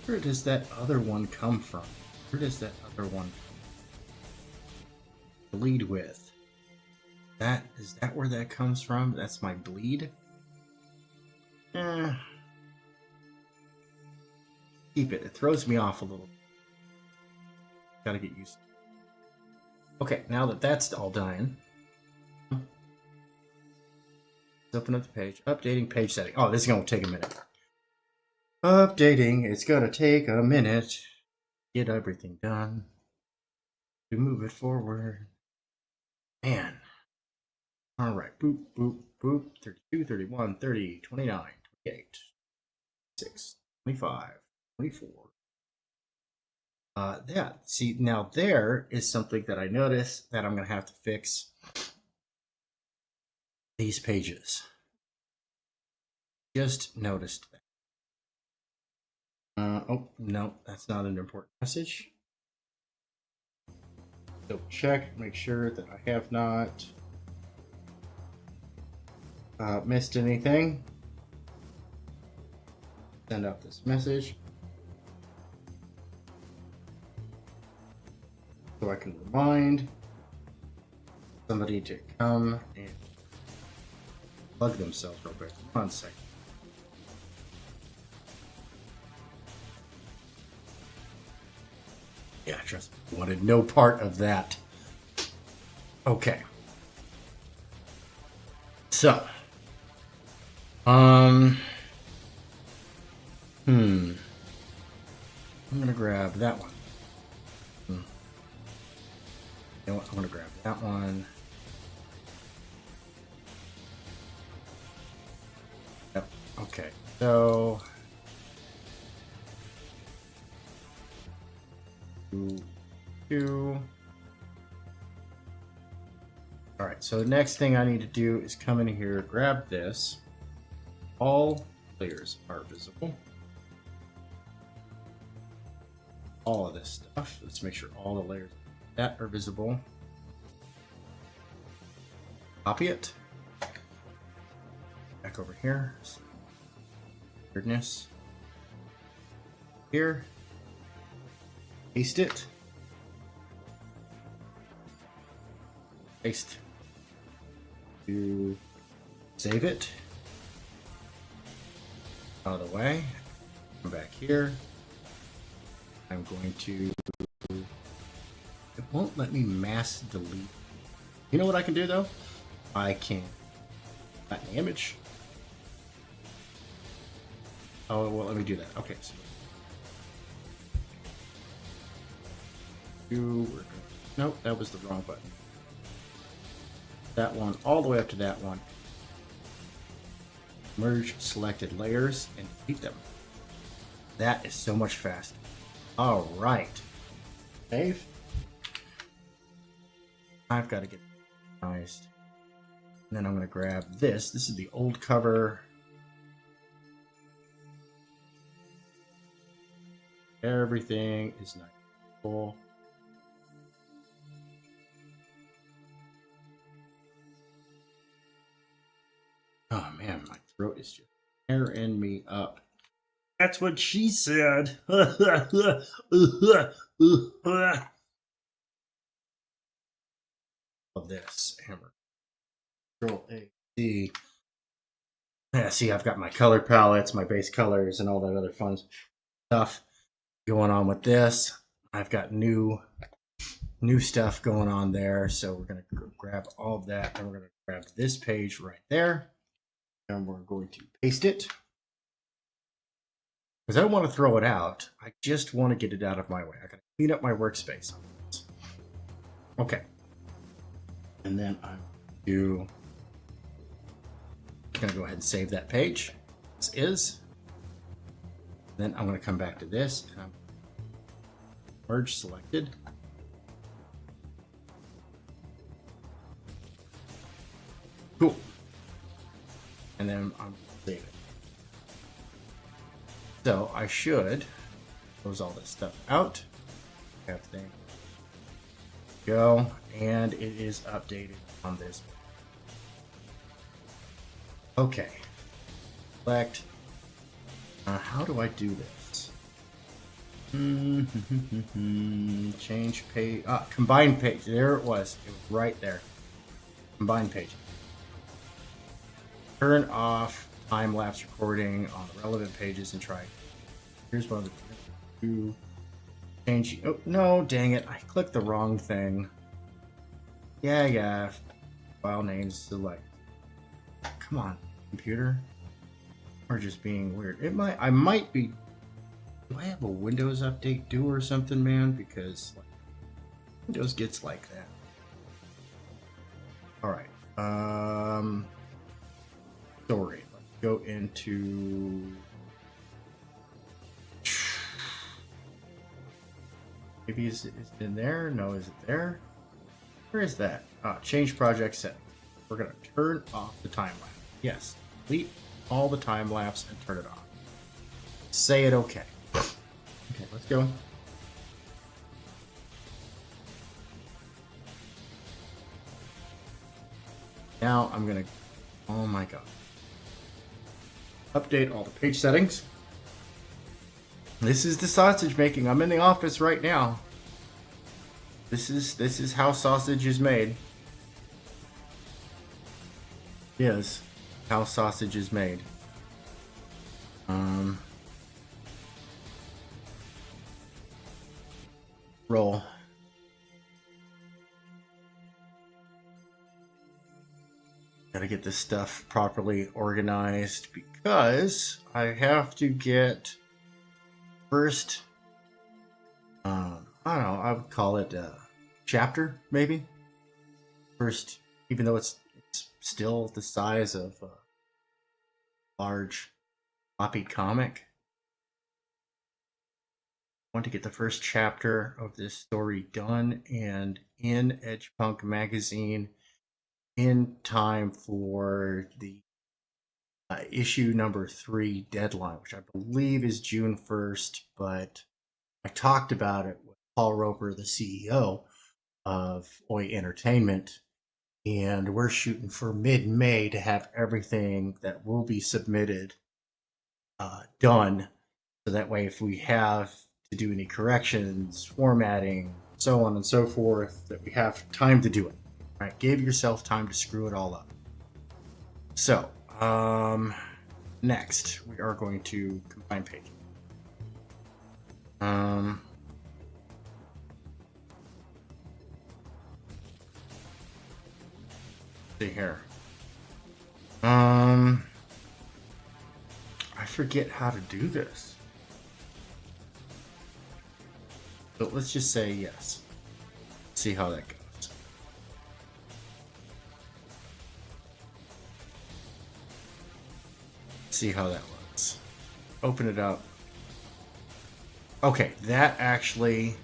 where does that other one come from? Where does that other one bleed with? Is that where that comes from? That's my bleed? Keep it. It throws me off a little. Gotta get used to it. Okay, now that that's all done, let's open up the page. Updating page setting. Oh, this is gonna take a minute. Updating. It's gonna take a minute. Get everything done. To move it forward. Man. Alright. Boop, boop, boop. 32, 31, 30, 29, 28, 6, 25, 24. See, now there is something that I noticed that I'm going to have to fix. These pages. Just noticed that. Oh, no, that's not an important message. Double check, make sure that I have not missed anything. Send out this message so I can remind somebody to come and plug themselves real quick. 1 second. Yeah, trust me, wanted no part of that. Okay, So, I'm gonna grab that one. You know what? I'm gonna grab that one. Yep. Okay. So, two. All right. So the next thing I need to do is come in here, grab this. All layers are visible. All of this stuff. Let's make sure all the layers that are visible. Copy it. Back over here. Weirdness. Here. Paste it. Paste. To save it. Out of the way. Come back here. I'm going to. It won't let me mass delete. You know what I can do though? I can flatten the image. Oh, well, let me do that. Okay. So nope, that was the wrong button. That one all the way up to that one. Merge selected layers and delete them. That is so much faster. All right. Save. I've got to get organized. And then I'm going to grab this. This is the old cover. Everything is nice. Cool. Oh man, my throat is just tearing me up. That's what she said. Of this hammer. Control A, C. Yeah, see, I've got my color palettes, my base colors, and all that other fun stuff going on with this. I've got new stuff going on there, so we're gonna grab all of that, and we're gonna grab this page right there, and we're going to paste it. Because I don't want to throw it out. I just want to get it out of my way. I gotta clean up my workspace. Okay. And then I'm gonna go ahead and save that page. This is. Then I'm gonna come back to this and I'm merge selected. Cool. And then I'm gonna save it. So I should close all this stuff out. Everything. Go, and it is updated on this. Okay. Select. How do I do this? Change page. Combine page. There it was. It was right there. Combine page. Turn off time-lapse recording on the relevant pages and try. Here's one of the two. Change. Oh no! Dang it! I clicked the wrong thing. Yeah. File names select. Come on, computer. Or just being weird. I might be. Do I have a Windows update due or something, man? Because like, Windows gets like that. All right. Story. Let's go into. Maybe is it in there? No, is it there? Where is that? Change project settings. We're gonna turn off the time lapse. Yes, delete all the time lapse and turn it off. Say it okay. Okay, let's go. Now I'm gonna. Oh my god. Update all the page settings. This is the sausage making. I'm in the office right now. This is how sausage is made. Yes, how sausage is made. Roll. Gotta get this stuff properly organized because I have to get first, I don't know, I would call it a chapter, maybe. First, even though it's still the size of a large copy comic. I want to get the first chapter of this story done and in EDGEPUNK magazine in time for the issue number 3 deadline, which I believe is June 1st, but I talked about it with Paul Roper, the CEO of OI Entertainment, and we're shooting for mid-May to have everything that will be submitted done, so that way if we have to do any corrections, formatting, so on and so forth, that we have time to do it. All right, give yourself time to screw it all up. So, next we are going to combine pages. See here. I forget how to do this. But let's just say yes. See how that goes. See how that looks. Open it up. Okay, that actually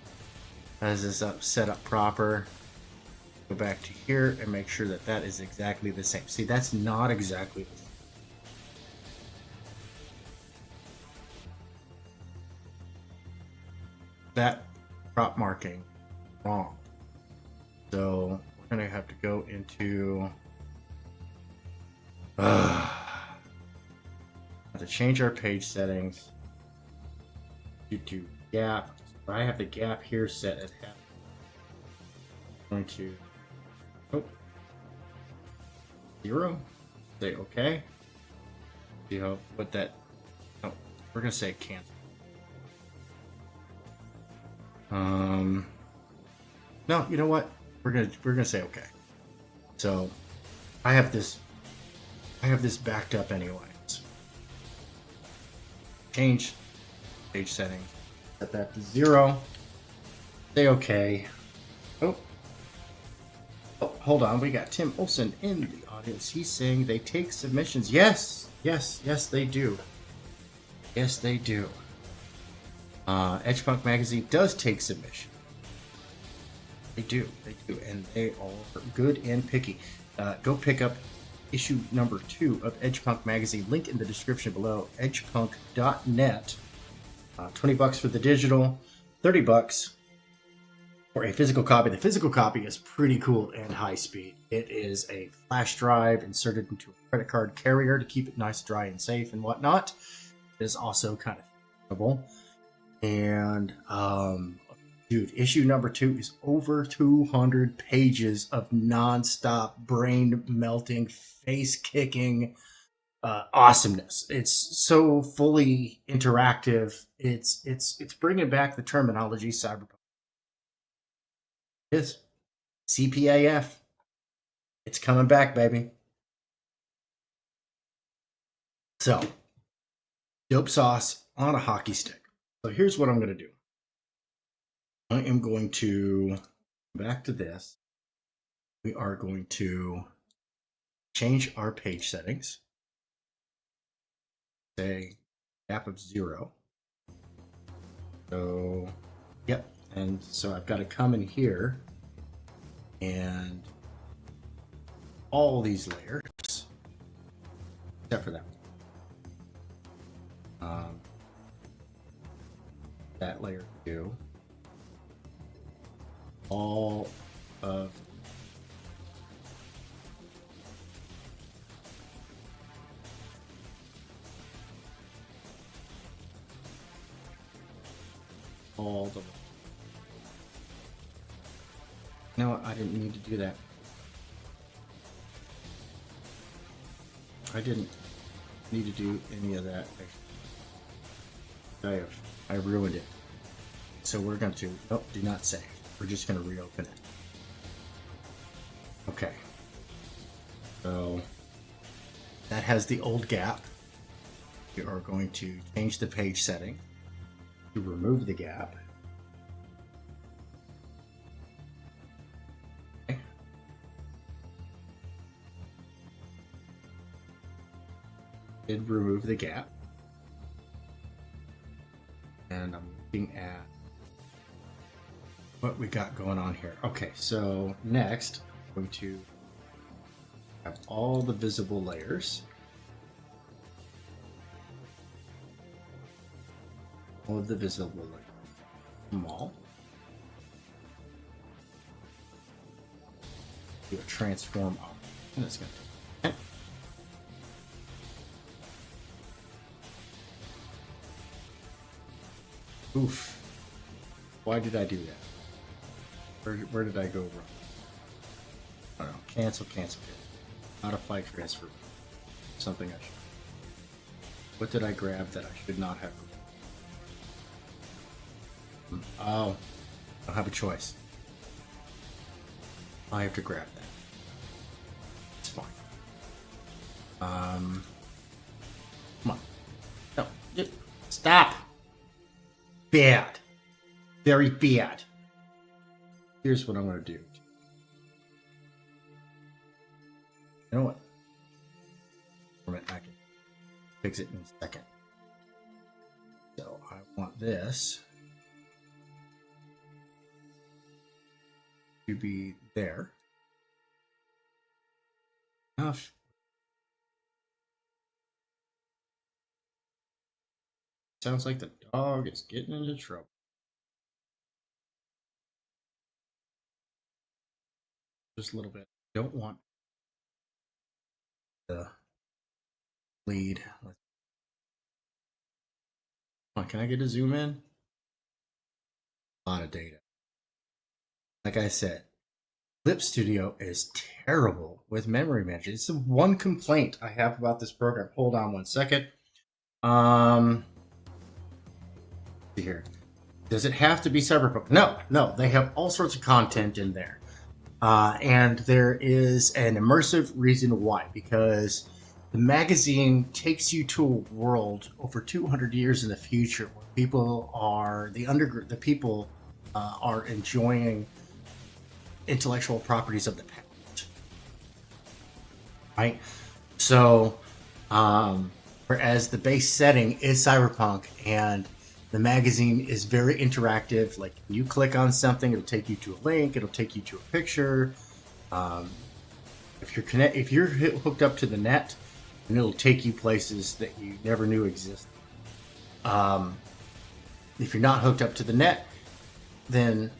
has this set up proper. Go back to here and make sure that that is exactly the same. See, that's not exactly the same. That crop marking wrong. So we're gonna have to go into to change our page settings to gap. I have the gap here set at half. I'm going to 0. Say okay. See how what that. Oh, we're gonna say cancel. No, you know what? We're gonna say okay. So I have this backed up anyways. Change page setting. Set that to 0. Say okay. Oh, hold on. We got Tim Olson in the audience. He's saying they take submissions. Yes, they do. Yes, they do. EDGEPUNK magazine does take submission. They do, and they are good and picky. Go pick up issue number 2 of EDGEPUNK magazine. Link in the description below. edgepunk.net. $20 for the digital, $30 for a physical copy. The physical copy is pretty cool and high speed. It is a flash drive inserted into a credit card carrier to keep it nice, dry, and safe and whatnot. It is also kind of affordable. And dude, issue number 2 is over 200 pages of non-stop brain melting, face kicking awesomeness. It's so fully interactive. It's bringing back the terminology cyberpunk. It is CPAF. It's coming back, baby. So, dope sauce on a hockey stick. So here's what I'm going to do. I am going to come back to this. We are going to change our page settings. Say gap of 0. So, yep. And so I've got to come in here and all these layers, except for that one. That layer 2. All of all the. No, I didn't need to do that. I didn't need to do any of that. I ruined it. So we're going to, oh, do not save. We're just going to reopen it. Okay. So that has the old gap. We are going to change the page setting to remove the gap. Okay. Did remove the gap. And I'm looking at what we got going on here. Okay, so next I'm going to have all the visible layers. All of the visible layers. Small. Do a transform on. And it's going to take Oof. Why did I do that? Where did I go wrong? I don't know. Cancel. Modify transfer. Something I should. What did I grab that I should not have? Oh. I don't have a choice. I have to grab that. It's fine. Come on. No. Stop! Bad. Very bad. Here's what I'm going to do. You know what? I can fix it in a second. So I want this to be there. Enough. Sounds like the dog is getting into trouble. Just a little bit. Don't want the lead. Come on, can I get a zoom in? A lot of data. Like I said, Clip Studio is terrible with memory management. It's the one complaint I have about this program. Hold on one second. See here. Does it have to be Cyberpunk? No. They have all sorts of content in there. And there is an immersive reason why. Because the magazine takes you to a world over 200 years in the future where people are, the people are enjoying intellectual properties of the past. Right? So, whereas the base setting is Cyberpunk and the magazine is very interactive. Like you click on something, it'll take you to a link, it'll take you to a picture. If you're hooked up to the net, and it'll take you places that you never knew existed. If you're not hooked up to the net, then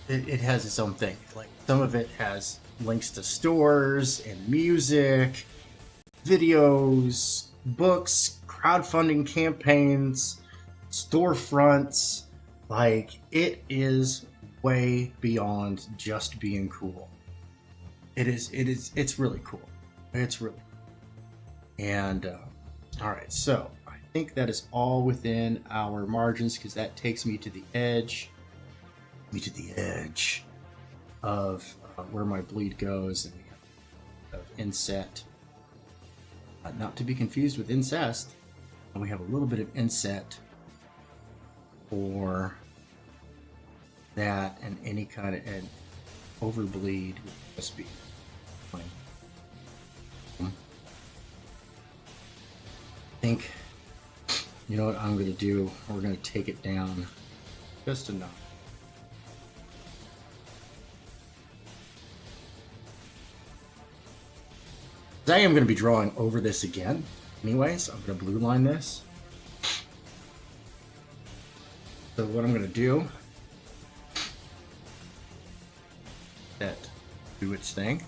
it has its own thing. Like some of it has links to stores and music, videos, books, crowdfunding campaigns, storefronts. Like it is way beyond just being cool. It's really cool. It's really cool. And all right, so I think that is all within our margins because that takes me to the edge. Of where my bleed goes, and we have of inset, not to be confused with incest. And we have a little bit of inset for that, and any kind of an overbleed would just be fine. I think, you know what I'm going to do? We're going to take it down just enough. I am going to be drawing over this again anyways. I'm going to blue line this. So what I'm going to do, that do its thing,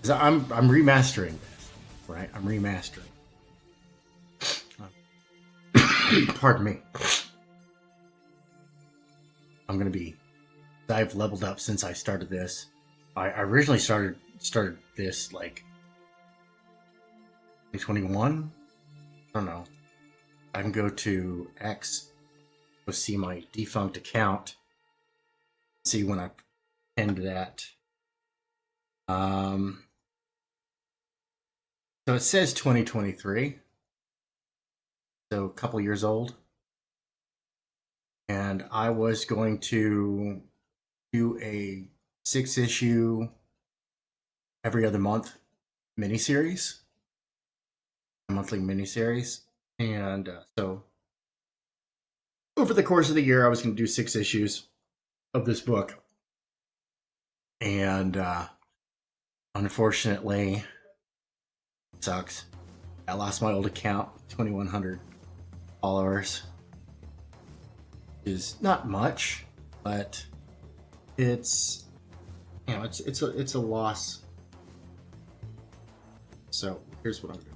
is I'm remastering this, right? I'm remastering. Pardon me. I'm going to be, I've leveled up since I started this. I originally started this like 2021. I don't know. I can go to X, go see my defunct account, see when I pinned that. So it says 2023, so a couple years old. And I was going to do a 6-issue every other month miniseries, a monthly miniseries. And so over the course of the year, I was going to do 6 issues of this book. And unfortunately, it sucks. I lost my old account, 2,100 followers. Is not much, but it's, you know, it's a loss. So here's what I'm doing.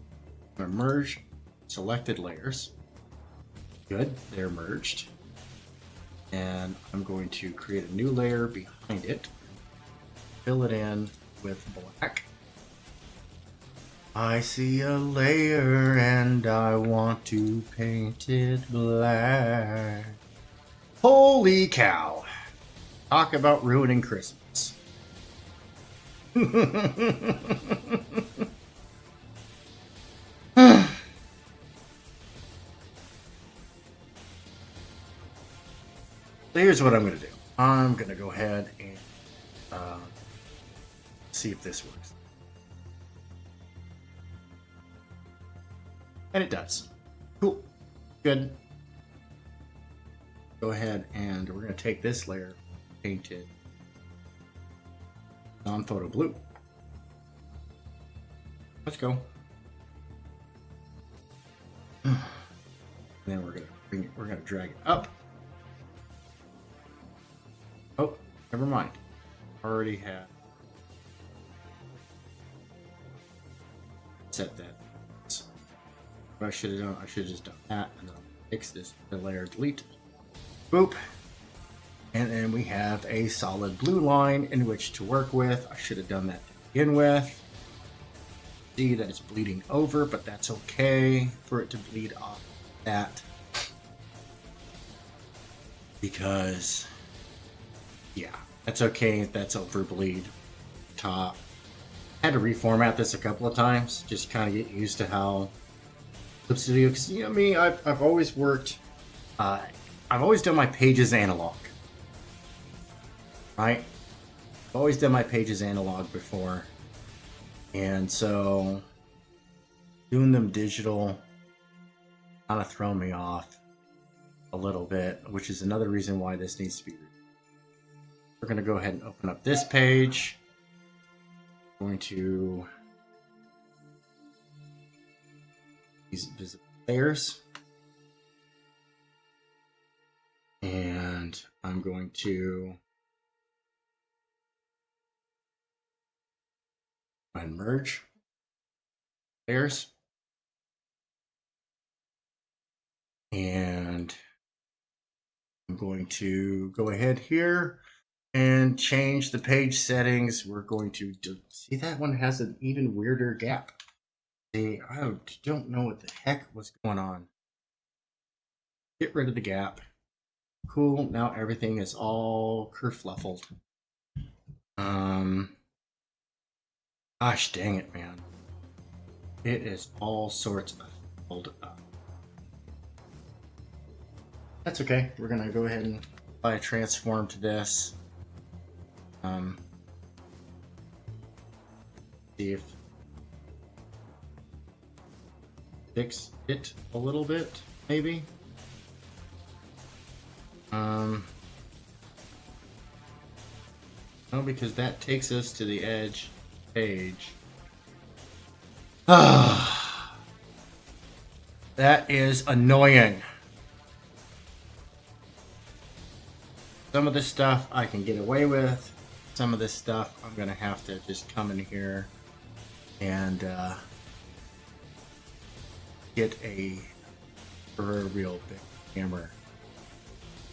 I'm gonna merge selected layers. Good, they're merged. And I'm going to create a new layer behind it. Fill it in with black. I see a layer and I want to paint it black. Holy cow. Talk about ruining Christmas. So here's what I'm going to do. I'm going to go ahead and see if this works. And it does. Cool. Good. Go ahead and we're going to take this layer, paint it non-photo blue. Let's go. And then we're going to drag it up. Oh, never mind. Already have set that. What I should have done, I should have just done that, and then I'll fix this layer, delete. Boop. And then we have a solid blue line in which to work with. I should have done that to begin with. See that it's bleeding over, but that's okay for it to bleed off that. Because, yeah, that's okay if that's over bleed top. I had to reformat this a couple of times, just kind of get used to how Clip Studio, because you know me, I've always worked, I've always done my pages analog, right? I've always done my pages analog before, and so doing them digital kind of thrown me off a little bit, which is another reason why this needs to be reviewed. We're going to go ahead and open up this page. I'm going to these visible layers, and I'm going to merge layers, and I'm going to go ahead here and change the page settings. We're going to see that one has an even weirder gap. See, I don't know what the heck was going on. Get rid of the gap. Cool, now everything is all kerfluffled. Gosh dang it, man. It is all sorts of filled up. That's okay. We're gonna go ahead and apply a transform to this. See if fix it a little bit, maybe. No, because that takes us to the edge page. That is annoying. Some of this stuff I can get away with. Some of this stuff I'm gonna have to just come in here and get a proverbial big hammer.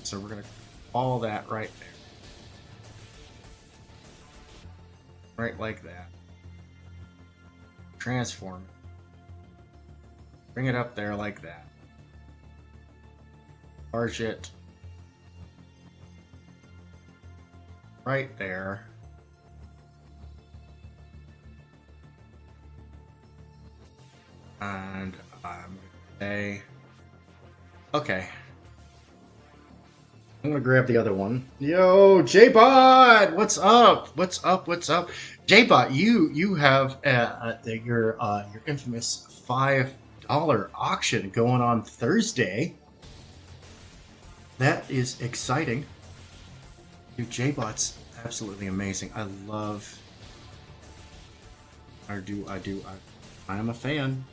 So we're gonna all that right there. Right like that. Transform it. Bring it up there like that. Large it. Right there. And I'm going to say, okay. I'm going to grab the other one. Yo, J-Bot! What's up? What's up? What's up? J-Bot, you have your infamous $5 auction going on Thursday. That is exciting. Dude, J-Bot's absolutely amazing. I love... I am a fan.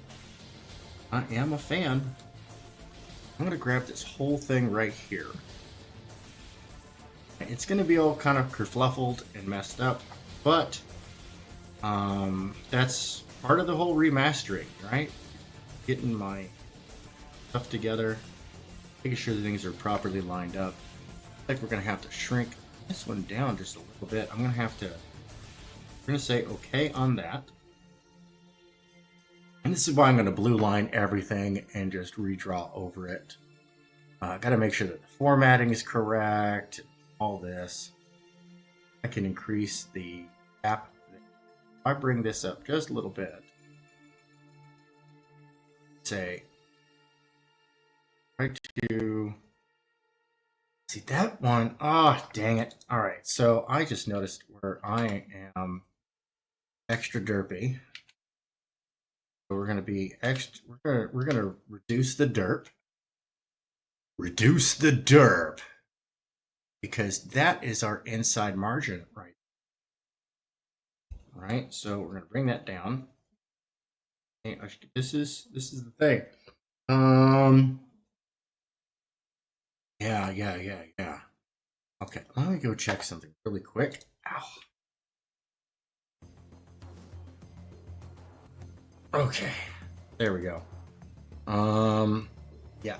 I am a fan. I'm going to grab this whole thing right here. It's going to be all kind of kerfluffled and messed up, but that's part of the whole remastering, right? Getting my stuff together, making sure the things are properly lined up. I think we're going to have to shrink this one down just a little bit. I'm going to have to, we're going to say okay on that. And this is why I'm going to blue line everything and just redraw over it. Got to make sure that the formatting is correct. All this. I can increase the gap. If I bring this up just a little bit, say right to see that one. Oh, dang it. All right, so I just noticed where I am extra derpy. So we're going to be extra, we're going to reduce the derp. Reduce the derp. Because that is our inside margin, right? So we're gonna bring that down. Okay, this is the thing. Yeah. Okay, let me go check something really quick. Ow. Okay, there we go. Yeah.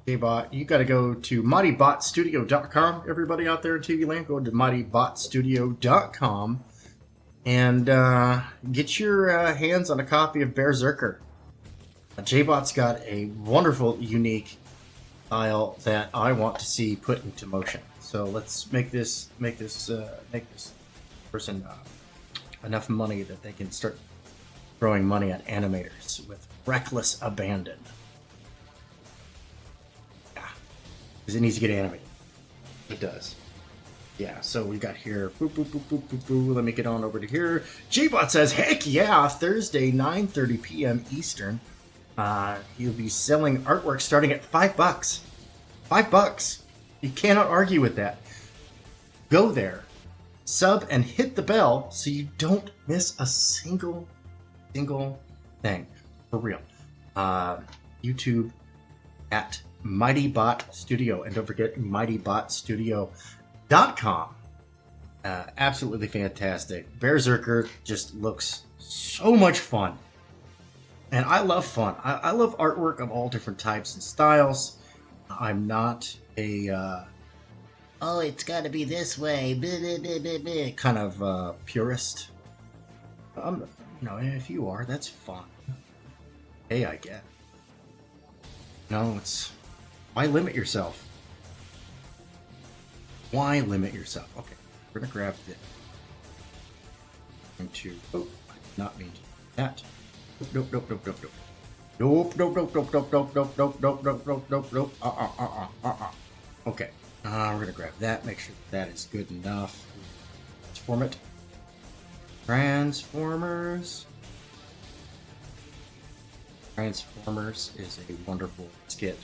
J-Bot, you got to go to MightyBotStudio.com. Everybody out there in TV land, go to MightyBotStudio.com and get your hands on a copy of Berserker. J-Bot's got a wonderful, unique style that I want to see put into motion. So let's make this person enough money that they can start throwing money at animators with reckless abandon. Because it needs to get animated. It does. Yeah, so we got here. Boop, boop, boop, boop, boop, boop. Let me get on over to here. J-Bot says, heck yeah, Thursday, 9:30 p.m. Eastern. He'll be selling artwork starting at $5. $5. You cannot argue with that. Go there, sub, and hit the bell so you don't miss a single thing. For real. YouTube at MightyBot Studio, and don't forget MightyBotStudio.com. Absolutely fantastic. Berserker just looks so much fun, and I love fun. I love artwork of all different types and styles. I'm not a oh, it's got to be this way, kind of purist. You know, if you are, that's fine. Hey, I get. No, it's. Why limit yourself? Why limit yourself? Okay, we're gonna grab this. Into. Oh, I did not mean to do that. Nope. Okay, we're gonna grab that. Make sure that is good enough. Transform it. Transformers. Transformers is a wonderful skit.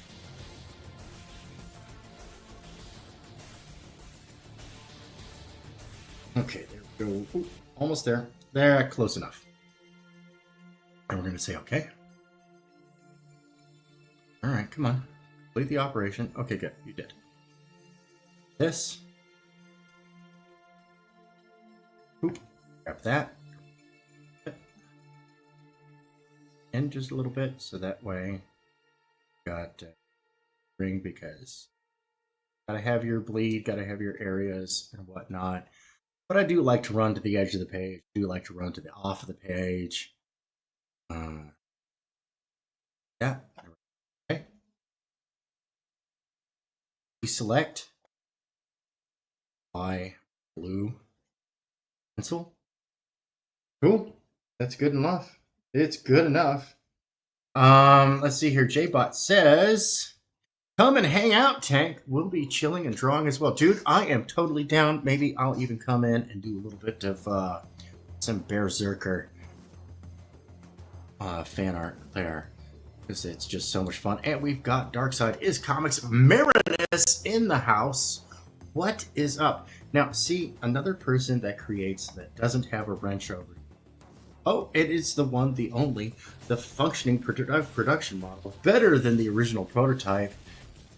Okay, there we go. Ooh, almost there. There, close enough. And we're going to say okay. All right, come on. Complete the operation. Okay, good. You did. This. Oop. Grab that. And just a little bit, so that way got ring, because gotta have your bleed, gotta have your areas and whatnot. But I do like to run to the edge of the page. I do like to run to the off of the page. Yeah. Okay. We select my blue pencil. Cool. That's good enough. It's good enough. Let's see here. JBot says, come and hang out, Tank. We'll be chilling and drawing as well. Dude, I am totally down. Maybe I'll even come in and do a little bit of some Berserker fan art there, because it's just so much fun. And we've got Darkside is Comics Marinus in the house. What is up? Now, see, another person that creates that doesn't have a wrench over. Oh, it is the one, the only, the functioning production model, better than the original prototype.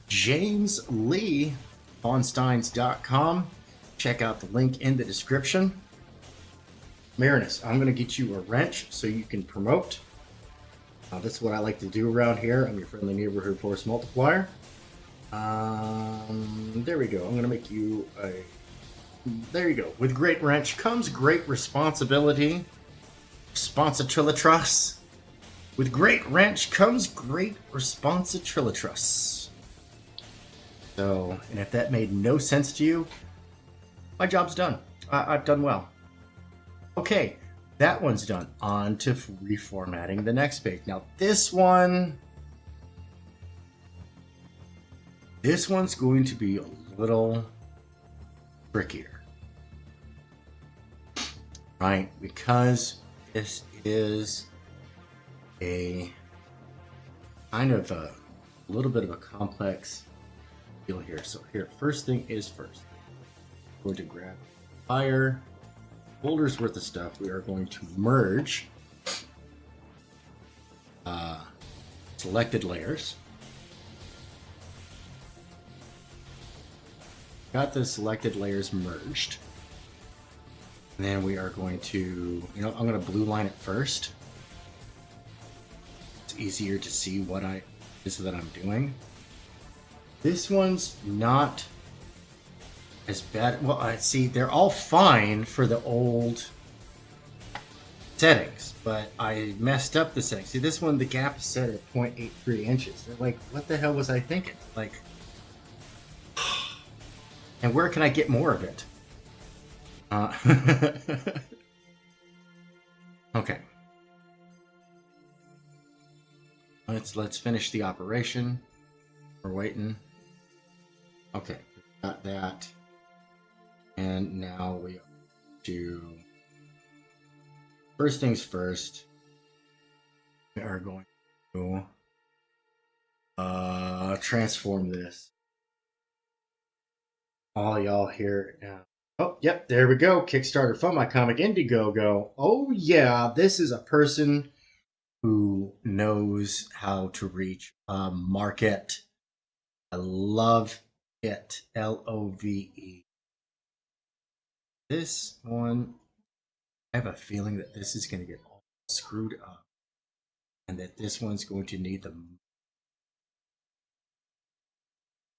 James Lee, Pawnsteins.com. Check out the link in the description. Marinus, I'm going to get you a wrench so you can promote. That's what I like to do around here. I'm your friendly neighborhood force multiplier. There we go. I'm going to make you a... There you go. With great wrench comes great responsibility. Responsibilitrus. With great wrench comes great responsibilitrus. So, and if that made no sense to you, my job's done. I've done well. Okay, that one's done. On to reformatting the next page. Now this one's going to be a little trickier, right? Because this is a kind of a little bit of a complex deal here. So here, first thing is first. I'm going to grab fire. Folders worth of stuff. We are going to merge selected layers. Got the selected layers merged. And then we are going to, I'm going to blue line it first. It's easier to see what it is that I'm doing. This one's not as bad. Well, I see they're all fine for the old settings, but I messed up the settings. See, this one, the gap is set at 0.83 inches. They're like, what the hell was I thinking? Like, and where can I get more of it? Okay. Let's finish the operation. We're waiting. Okay, got that. And now we do first things first. We are going to transform this. All y'all here now. Oh, yep, there we go. Kickstarter from my comic IndieGoGo. Oh yeah, this is a person who knows how to reach a market. I love it. Love. This one, I have a feeling that this is going to get all screwed up, and that this one's going to need the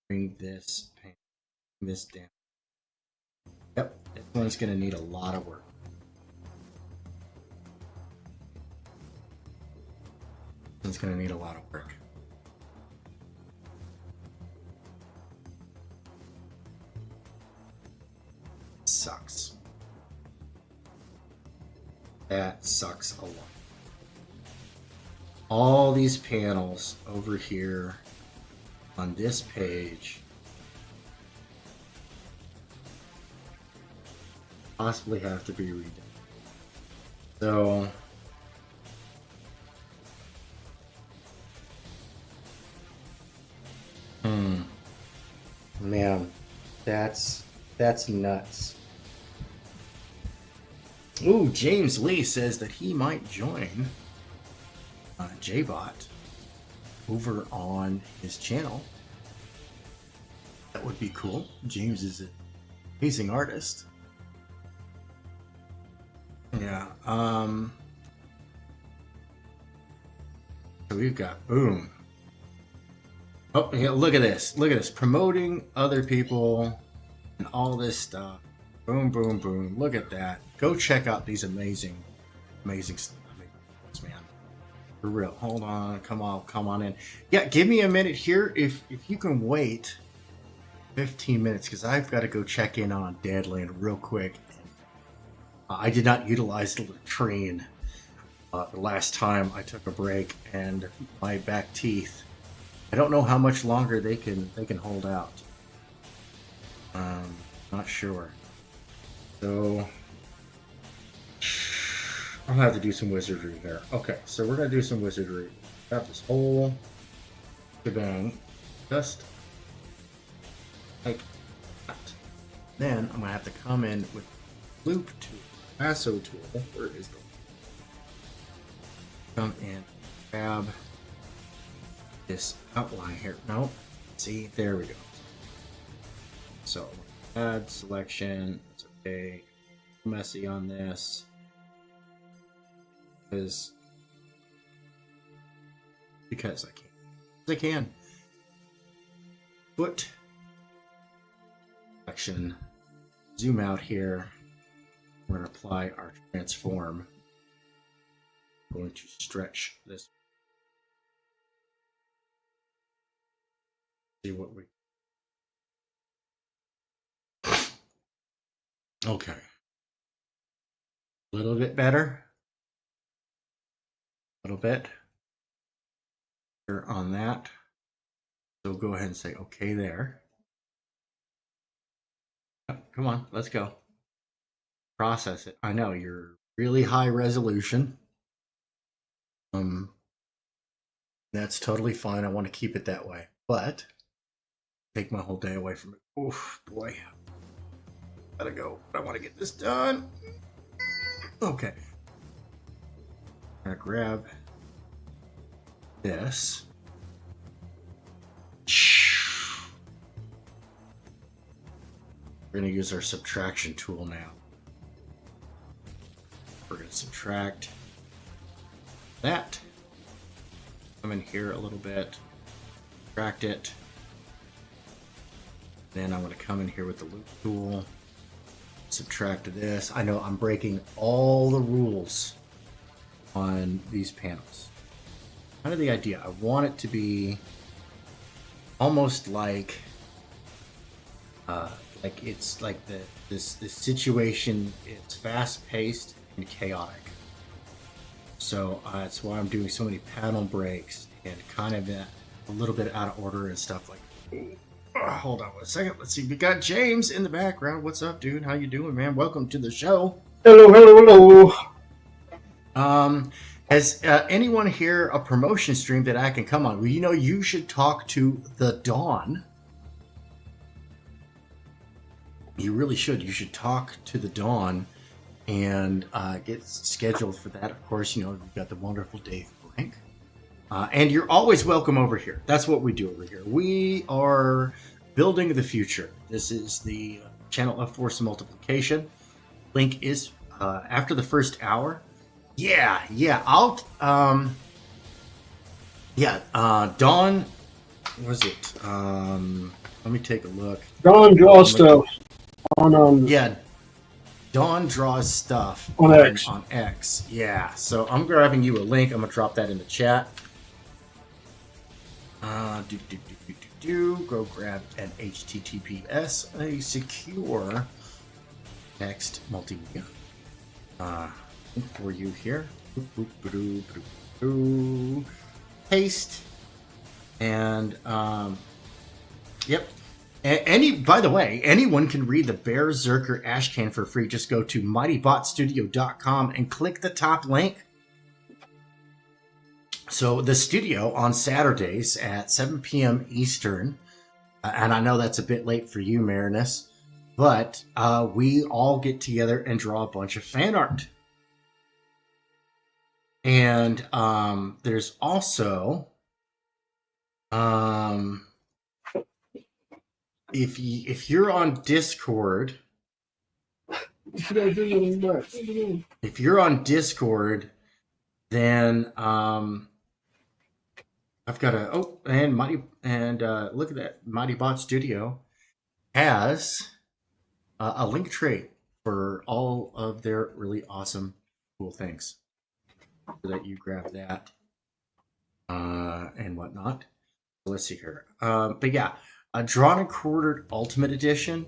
bring this down. Yep, this one's going to need a lot of work. It's going to need a lot of work. Sucks. That sucks a lot. All these panels over here on this page possibly have to be redone. So man, that's nuts. Ooh, James Lee says that he might join JBot over on his channel. That would be cool. James is an amazing artist. Yeah. So we've got boom. Oh, yeah, look at this. Look at this. Promoting other people and all this stuff. Boom, boom, boom. Look at that. Go check out these amazing stuff, man. For real. Hold on. Come on in. Yeah, give me a minute here. If you can wait 15 minutes, because I've got to go check in on Deadland real quick. I did not utilize the latrine the last time I took a break, and my back teeth, I don't know how much longer they can hold out. Not sure. So I'll have to do some wizardry there. Okay, so we're gonna do some wizardry. Got this whole shebang, just like that. Then I'm gonna have to come in with loop tool, lasso tool. Where is the come in, grab this outline here. No, see, there we go. So add selection. It's okay. Messy on this because I can. I can. Foot selection. Zoom out here. We're going to apply our transform. I'm going to stretch this. See what we. Okay. A little bit better. A little bit. Here on that. So go ahead and say okay there. Come on, let's go. Process it. I know you're really high resolution. That's totally fine. I want to keep it that way, but take my whole day away from it. Oof, boy. Gotta go. I want to get this done. Okay. I'm gonna grab this. We're gonna use our subtraction tool now. We're gonna subtract that. Come in here a little bit. Subtract it. Then I'm gonna come in here with the loop tool. Subtract this. I know I'm breaking all the rules on these panels. Kind of the idea. I want it to be almost like it's like this situation. It's fast paced and chaotic. So that's why I'm doing so many panel breaks and kind of a little bit out of order and stuff like that. Hold on one second. Let's see. We got James in the background. What's up, dude? How you doing, man? Welcome to the show.
Hello, hello, hello.
Has anyone here a promotion stream that I can come on? Well, you know, you should talk to the Dawn. You really should. You should talk to the Dawn and get scheduled for that. Of course, you know, you've got the wonderful Dave Blank. And you're always welcome over here. That's what we do over here. We are building the future. This is the channel of force multiplication. Link is after the first hour. Yeah. I'll Dawn, what was it? Let me take a look.
Dawn draws stuff on
yeah. Dawn draws stuff
on X.
On X. Yeah. So I'm grabbing you a link. I'm gonna drop that in the chat. Go grab an HTTPS, a secure text multimedia for you here. Paste and yep. By the way, anyone can read the Berserker Ashcan for free. Just go to mightybotstudio.com and click the top link. So the studio on Saturdays at 7 p.m. Eastern, and I know that's a bit late for you, Marinus, but we all get together and draw a bunch of fan art. And there's also, if you're on Discord, then I've got a look at that. Mighty Bot Studio has a link tree for all of their really awesome, cool things. So that you grab that and whatnot. So let's see here. But yeah, a Drawn and Quartered Ultimate Edition,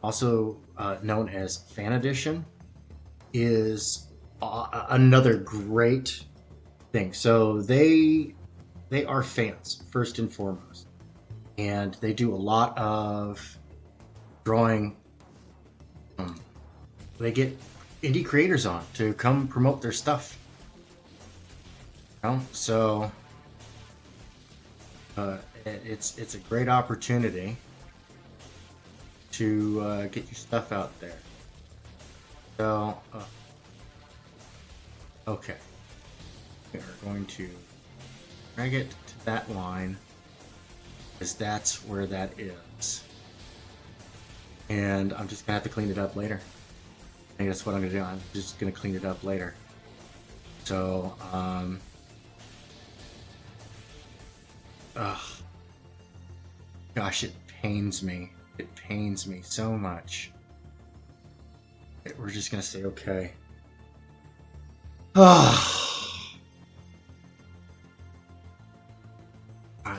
also known as Fan Edition, is another great thing. So they are fans first and foremost, and they do a lot of drawing. They get indie creators on to come promote their stuff. You know? So it's a great opportunity to get your stuff out there. So okay, we are going to drag it to that line because that's where that is, and I'm just gonna have to clean it up later. I think that's what I'm gonna do. I'm just gonna clean it up later. So gosh, it pains me. It pains me so much. We're just gonna say okay.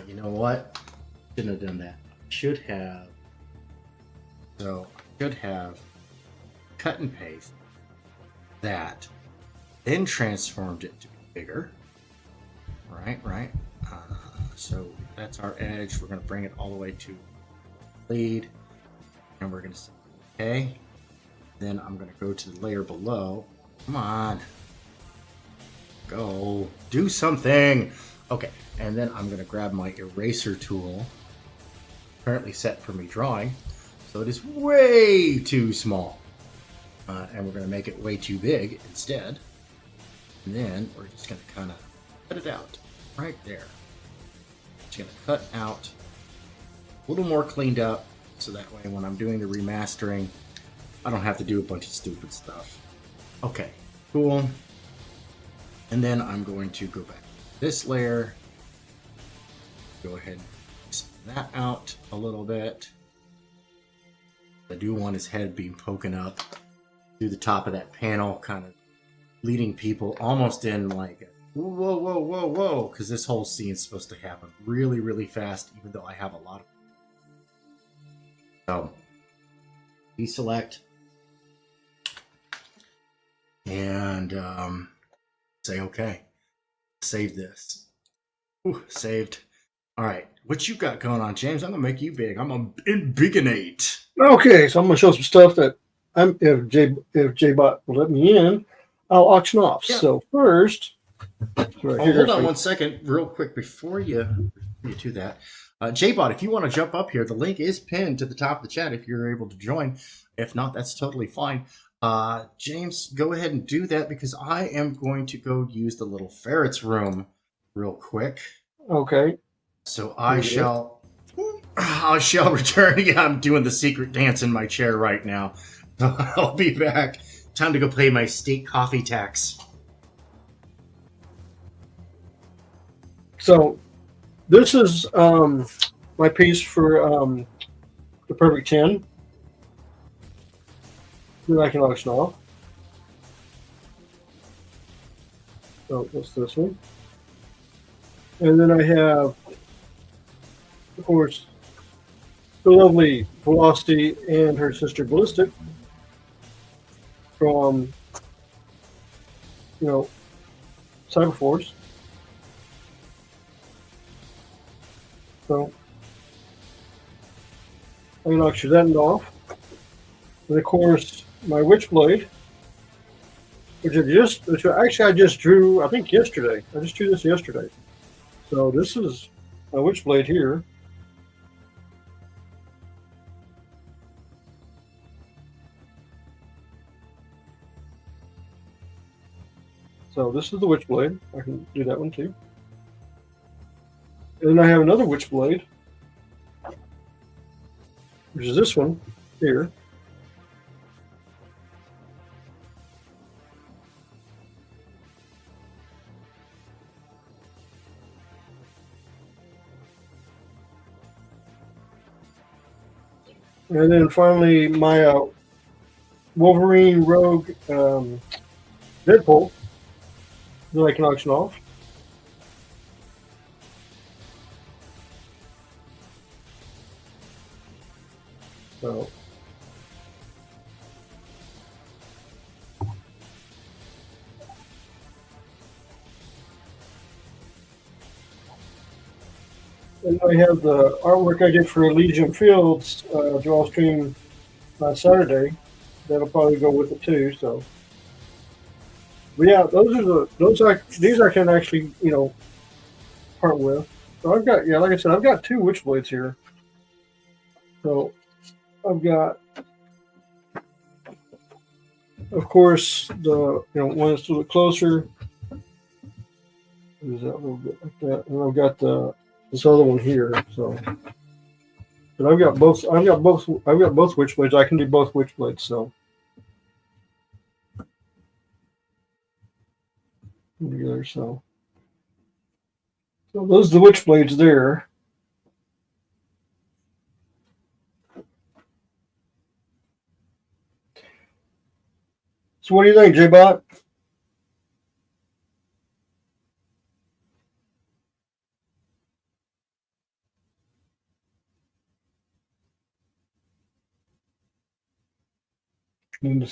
You know what? Shouldn't have done that. Should have. So I should have cut and paste that, then transformed it to be bigger. Right. So that's our edge. We're gonna bring it all the way to lead, and we're gonna say okay. Then I'm gonna go to the layer below. Come on. Go. Do something. Okay. And then I'm gonna grab my eraser tool, currently set for me drawing. So it is way too small. And we're gonna make it way too big instead. And then we're just gonna kind of cut it out right there. Just gonna cut out a little more cleaned up, so that way when I'm doing the remastering, I don't have to do a bunch of stupid stuff. Okay, cool. And then I'm going to go back to this layer, go ahead and expand that out a little bit. I do want his head being poking up through the top of that panel, kind of leading people almost in like a whoa, because this whole scene is supposed to happen really, really fast, even though I have a lot of. So, deselect and say okay. Save this. Ooh, saved. All right, what you got going on, James? I'm gonna make you big. I'm gonna invigonate.
Okay, so I'm gonna show some stuff that if JBot will let me in, I'll auction off. Yeah. So first,
hold on 1 second, real quick before you do that. JBot, if you want to jump up here, the link is pinned to the top of the chat if you're able to join. If not, that's totally fine. James, go ahead and do that because I am going to go use the little ferret's room real quick.
Okay.
So I shall return. Yeah, I'm doing the secret dance in my chair right now. So I'll be back. Time to go pay my state coffee tax.
So this is my piece for the Perfect 10 that I can auction off. So what's this one? And then I have, of course, the lovely Velocity and her sister Ballistic from, Cyberforce. So I'm going to auction that off. And of course, my Witchblade, which I just drew, I think yesterday. I just drew this yesterday. So this is my Witchblade here. So this is the Witchblade. I can do that one too. And then I have another Witchblade, which is this one here. And then finally, my Wolverine Rogue Deadpool that I can auction off. So And I have the artwork I did for Elysian Fields draw stream last Saturday. That'll probably go with it too. So, but yeah, these I can actually part with. So I've got like I said, I've got 2 Witchblades here. So I've got, of course, the one that's a little closer. Is that a little bit like that? And I've got this other one here. So, but I've got both Witchblades. I can do both Witchblades. So together. So those are the Witchblades there. So what do you think, J-Bot? And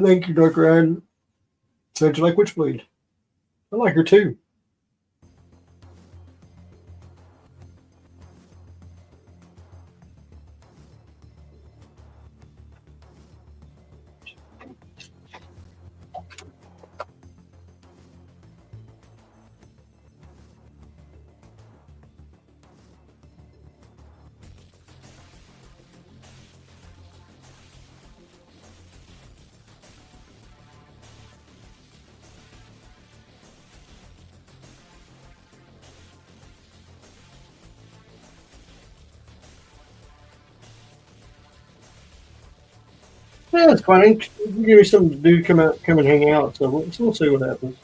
thank you, Dark Rad. Said you like Witchblade. I like her too. Yeah, it's funny. Give me something to do. Come and hang out. So we'll see what happens.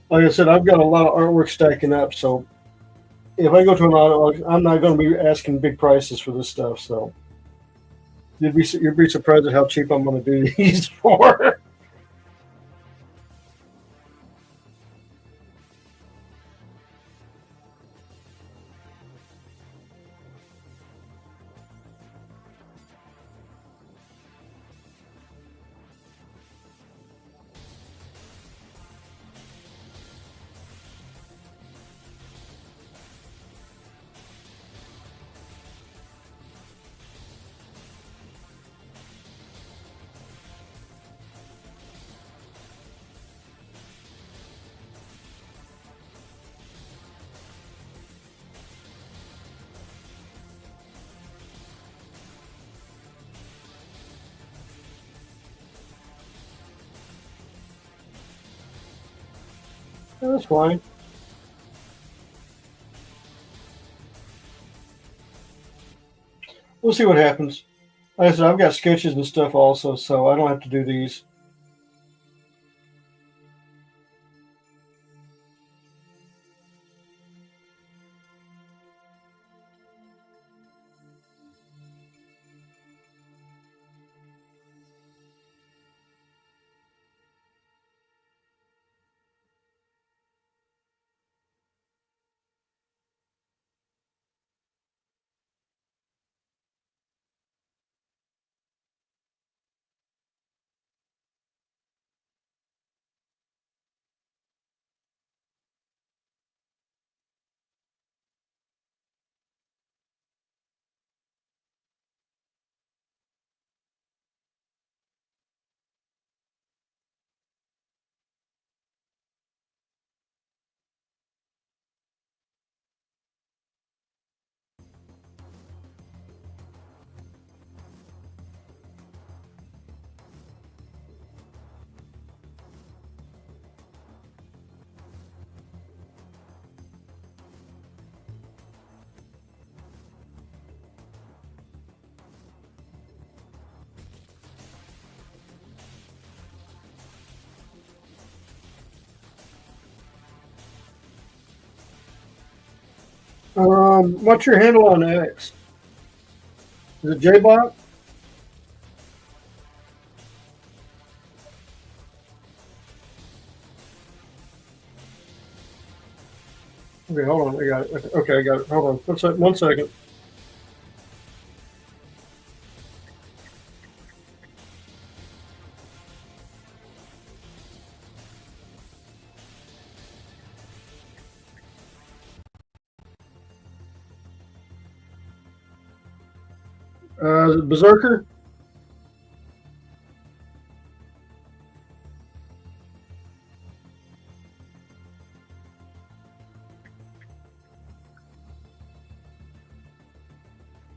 Like I said, I've got a lot of artwork stacking up. So if I go to an auto, I'm not going to be asking big prices for this stuff. So you'd be surprised at how cheap I'm going to do these for. That's fine. We'll see what happens. Like I said, I've got sketches and stuff also, so I don't have to do these. What's your handle on X? Is it J-Bot? Okay, hold on. I got it. Okay, I got it. Hold on. 1 second. Is it Berserker?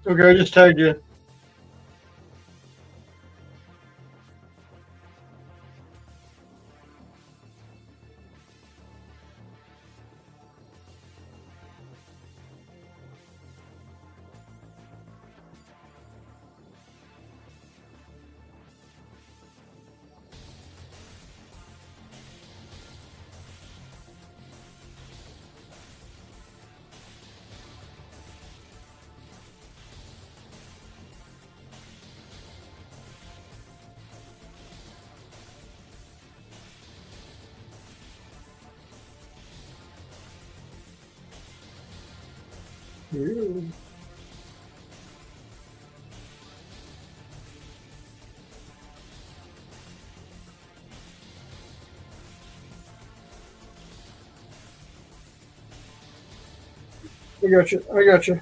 Okay, I just tagged you. Ooh. I got you. I got you.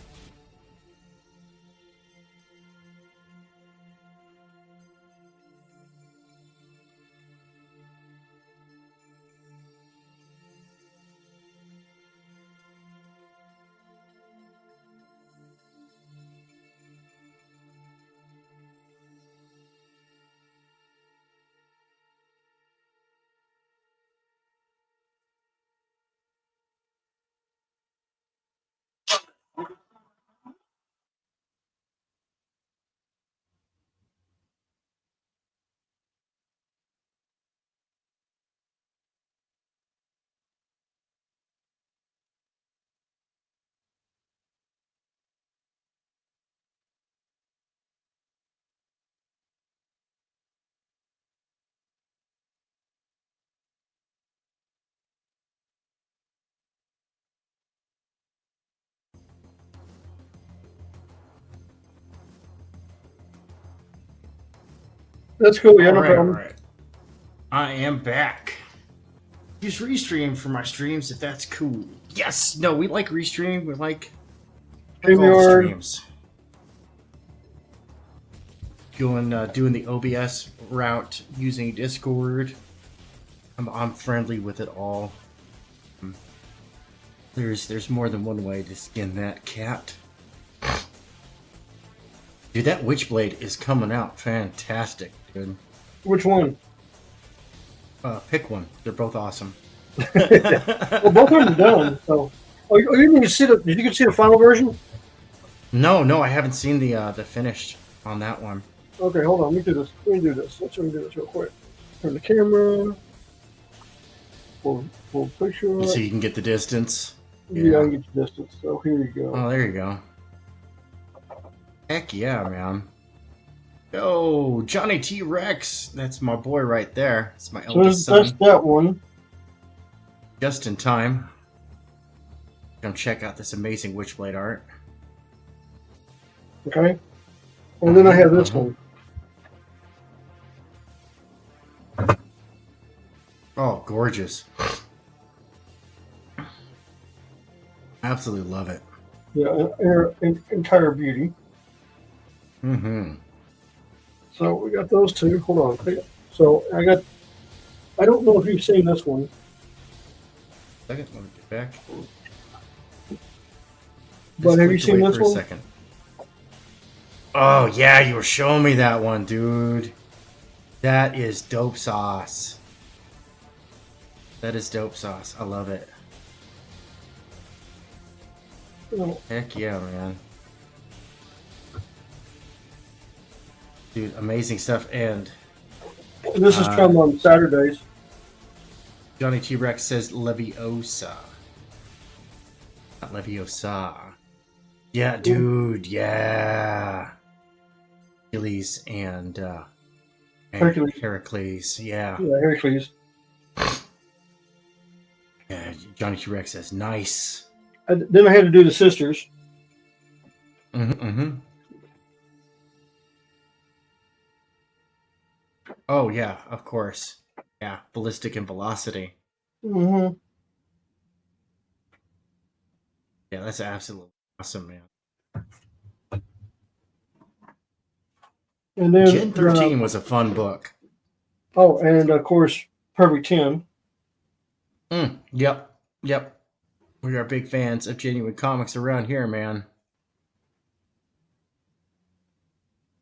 That's cool. Yeah, no problem.
All right. I am back. Use Restream for my streams if that's cool. Yes. No, we like Restream. We like all the
StreamYard.
streams. Doing the OBS route using Discord. I'm friendly with it all. There's more than one way to skin that cat. Dude, that Witchblade is coming out fantastic, dude.
Which one?
Pick one. They're both awesome.
Well, both of them are done. So, you didn't see the? Did you get to see the final version?
No, I haven't seen the finished on that one.
Okay, hold on. Let me do this. Let me do this real quick. Turn the camera. Full picture.
So you can get the distance.
Yeah, I can get the distance. So here you go.
Oh, there you go. Heck yeah, man. Yo, Johnny T. Rex. That's my boy right there. It's my eldest
So that's
son.
that one.
Just in time. Come check out this amazing Witchblade art.
Okay. And then I have this one.
Oh, gorgeous. Absolutely love it.
Yeah, entire beauty.
Mm-hmm.
So we got those two. Hold on. So I don't know if you've seen this one.
Second, let me get back.
But have you seen this one?
Second. Oh yeah, you were showing me that one, dude. That is dope sauce. That is dope sauce. I love it.
Oh.
Heck yeah, man. Dude, amazing stuff. And
This is from on Saturdays.
Johnny T. Rex says Leviosa. Not Leviosa. Yeah, dude, yeah. Achilles and
Hercules.
Heracles. Yeah.
Yeah, Hercules.
Yeah. Johnny T. Rex says, nice.
Then I had to do the sisters.
Mm-hmm. Oh, yeah, of course. Yeah, Ballistic and Velocity.
Mm-hmm.
Yeah, that's absolutely awesome, man.
And then
Gen 13 was a fun book.
Oh, and of course, Perfect 10.
Yep. We are big fans of genuine comics around here, man.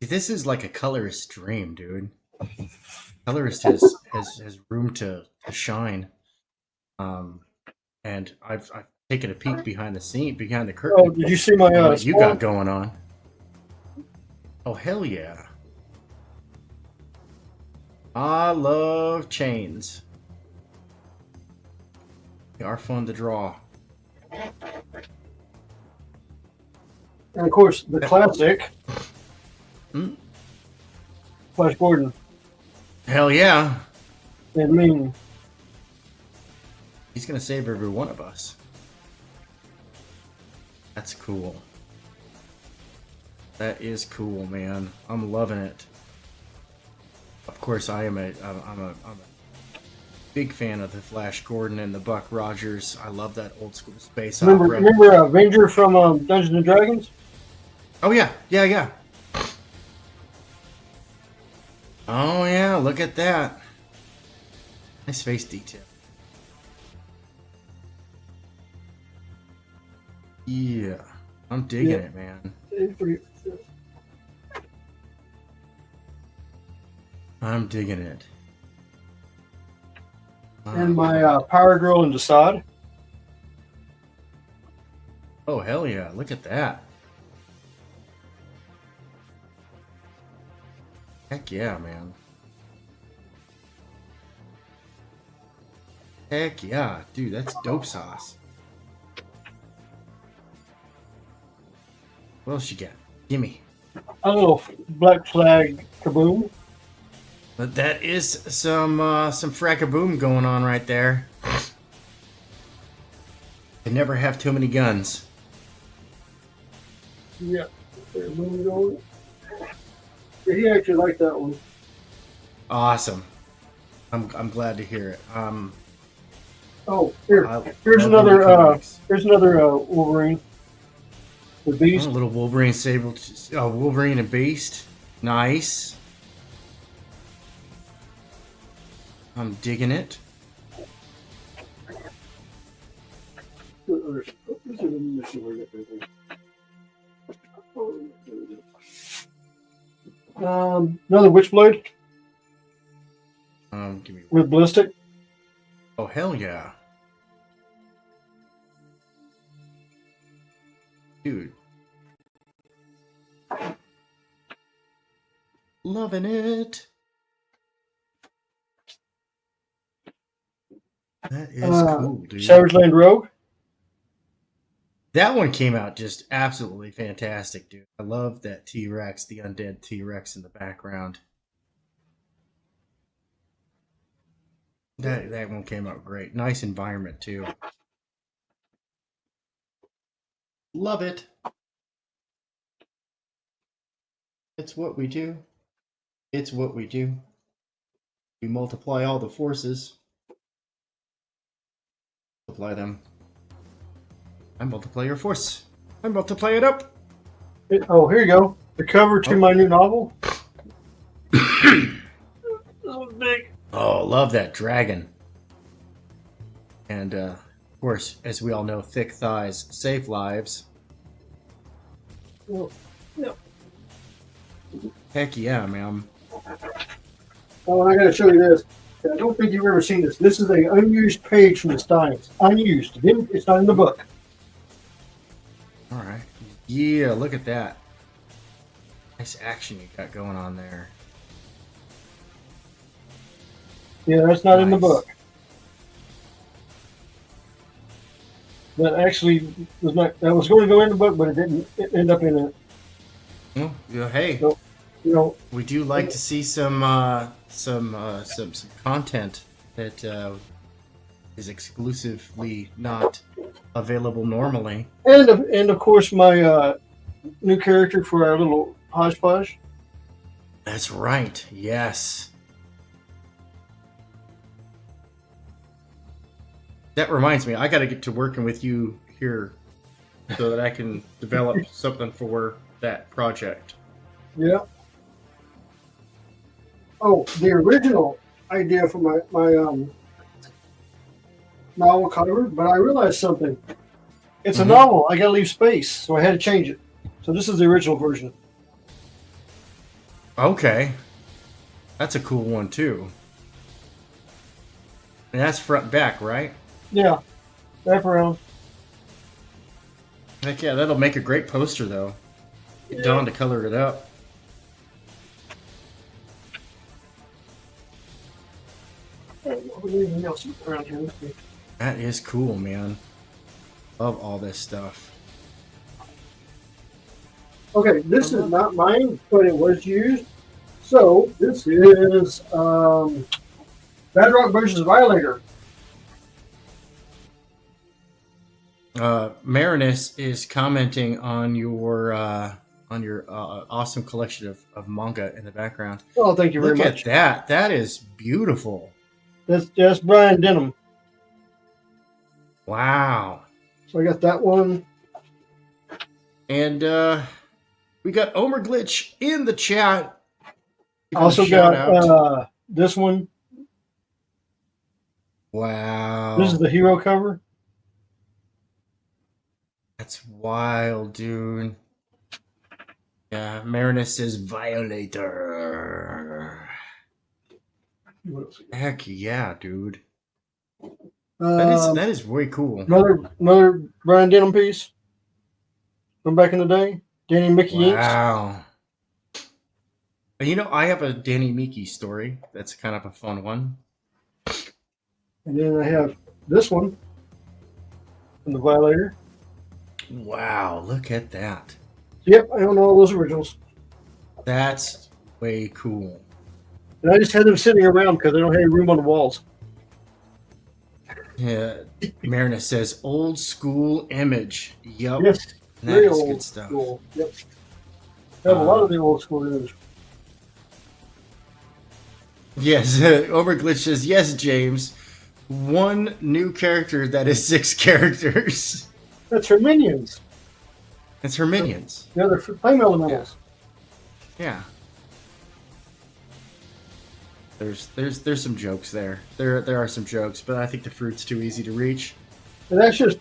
This is like a colorist dream, dude. Colorist has room to shine. And I've taken a peek behind the curtain.
Oh, did you see my
what you got going on? Oh, hell yeah. I love chains. They are fun to draw.
And of course, the classic, Flash Gordon.
Hell yeah.
And Ming.
He's going to save every one of us. That's cool. That is cool, man. I'm loving it. Of course, I'm a big fan of the Flash Gordon and the Buck Rogers. I love that old school space opera.
Remember Avenger from Dungeons and Dragons?
Oh yeah. Oh yeah, look at that. Nice face detail. Yeah, I'm digging it, man. I'm digging it.
And my Power Girl and Desaad.
Oh, hell yeah. Look at that. Heck yeah, man. Heck yeah. Dude, that's dope sauce. What else you got? Gimme.
A little Black Flag kaboom.
But that is some frackaboom going on right there. They never have too many guns.
Yeah. He actually liked that one.
Awesome. I'm glad to hear it.
Oh, here's another Wolverine. The Beast.
Oh, a little Wolverine Wolverine and Beast. Nice. I'm digging it.
Another Witchblade.
Give me
with ballistic.
Oh hell yeah, dude! Loving it. That is cool, dude.
Savage Land Rogue.
That one came out just absolutely fantastic, dude. I love that T-Rex, the undead T-Rex in the background. That one came out great. Nice environment, too. Love it. It's what we do. It's what we do. We multiply all the forces. Multiply them. I multiply your force. I multiply it up.
Oh, here you go. The cover to my new novel. This one's big.
Oh, love that dragon. And, of course, as we all know, thick thighs save lives.
Oh, yeah.
Heck yeah, man.
Oh, and I gotta show you this. I don't think you've ever seen this. This is an unused page from the Steins. Unused. It's not in the book.
All right. Yeah, look at that. Nice action you got going on there.
Yeah, that's not in the book. That actually was not. That was going to go in the book, but it didn't end up in it.
Oh, yeah, hey.
So, You know,
We do like to see some content that is exclusively not available normally.
and of course my new character for our little hodgepodge.
That's right. Yes. That reminds me, I got to get to working with you here so that I can develop something for that project.
Yeah. Oh, the original idea for my novel cover, but I realized something. It's a novel. I got to leave space, so I had to change it. So this is the original version.
Okay. That's a cool one, too. And that's front and back, right?
Yeah, wrap around.
Heck yeah, that'll make a great poster, though. Get Dawn to color it up.
Anything else around here?
That is cool, man. Love all this stuff.
Okay, this is not mine, but it was used. So this is Bedrock versus Violator.
Marinus is commenting on your awesome collection of manga in the background.
Oh, thank you very much.
Look at that. That is beautiful.
That's Brian Denham.
Wow.
So I got that one.
And we got Omer Glitch in the chat.
Also got this one.
Wow.
This is the hero cover.
That's wild, dude. Yeah, Marinus is Violator. Heck yeah, dude. That is way cool.
Another Brian Denham piece from back in the day. Danny Mickey Inks.
Wow. You know, I have a Danny Miki story. That's kind of a fun one.
And then I have this one from the Violator.
Wow, look at that.
Yep, I own all those originals.
That's way cool.
And I just had them sitting around because I don't have any room on the walls.
Yeah, Marinus says old school image. Yep.
Yes,
that
very
is
old
good stuff.
school. Yep. I have a lot of the old school image.
Yes, Overglitch says, yes, James. One new character that is 6 characters.
That's her minions.
It's her minions.
The other flame elementals.
Yeah. There's some jokes there. There are some jokes, but I think the fruit's too easy to reach.
And that's just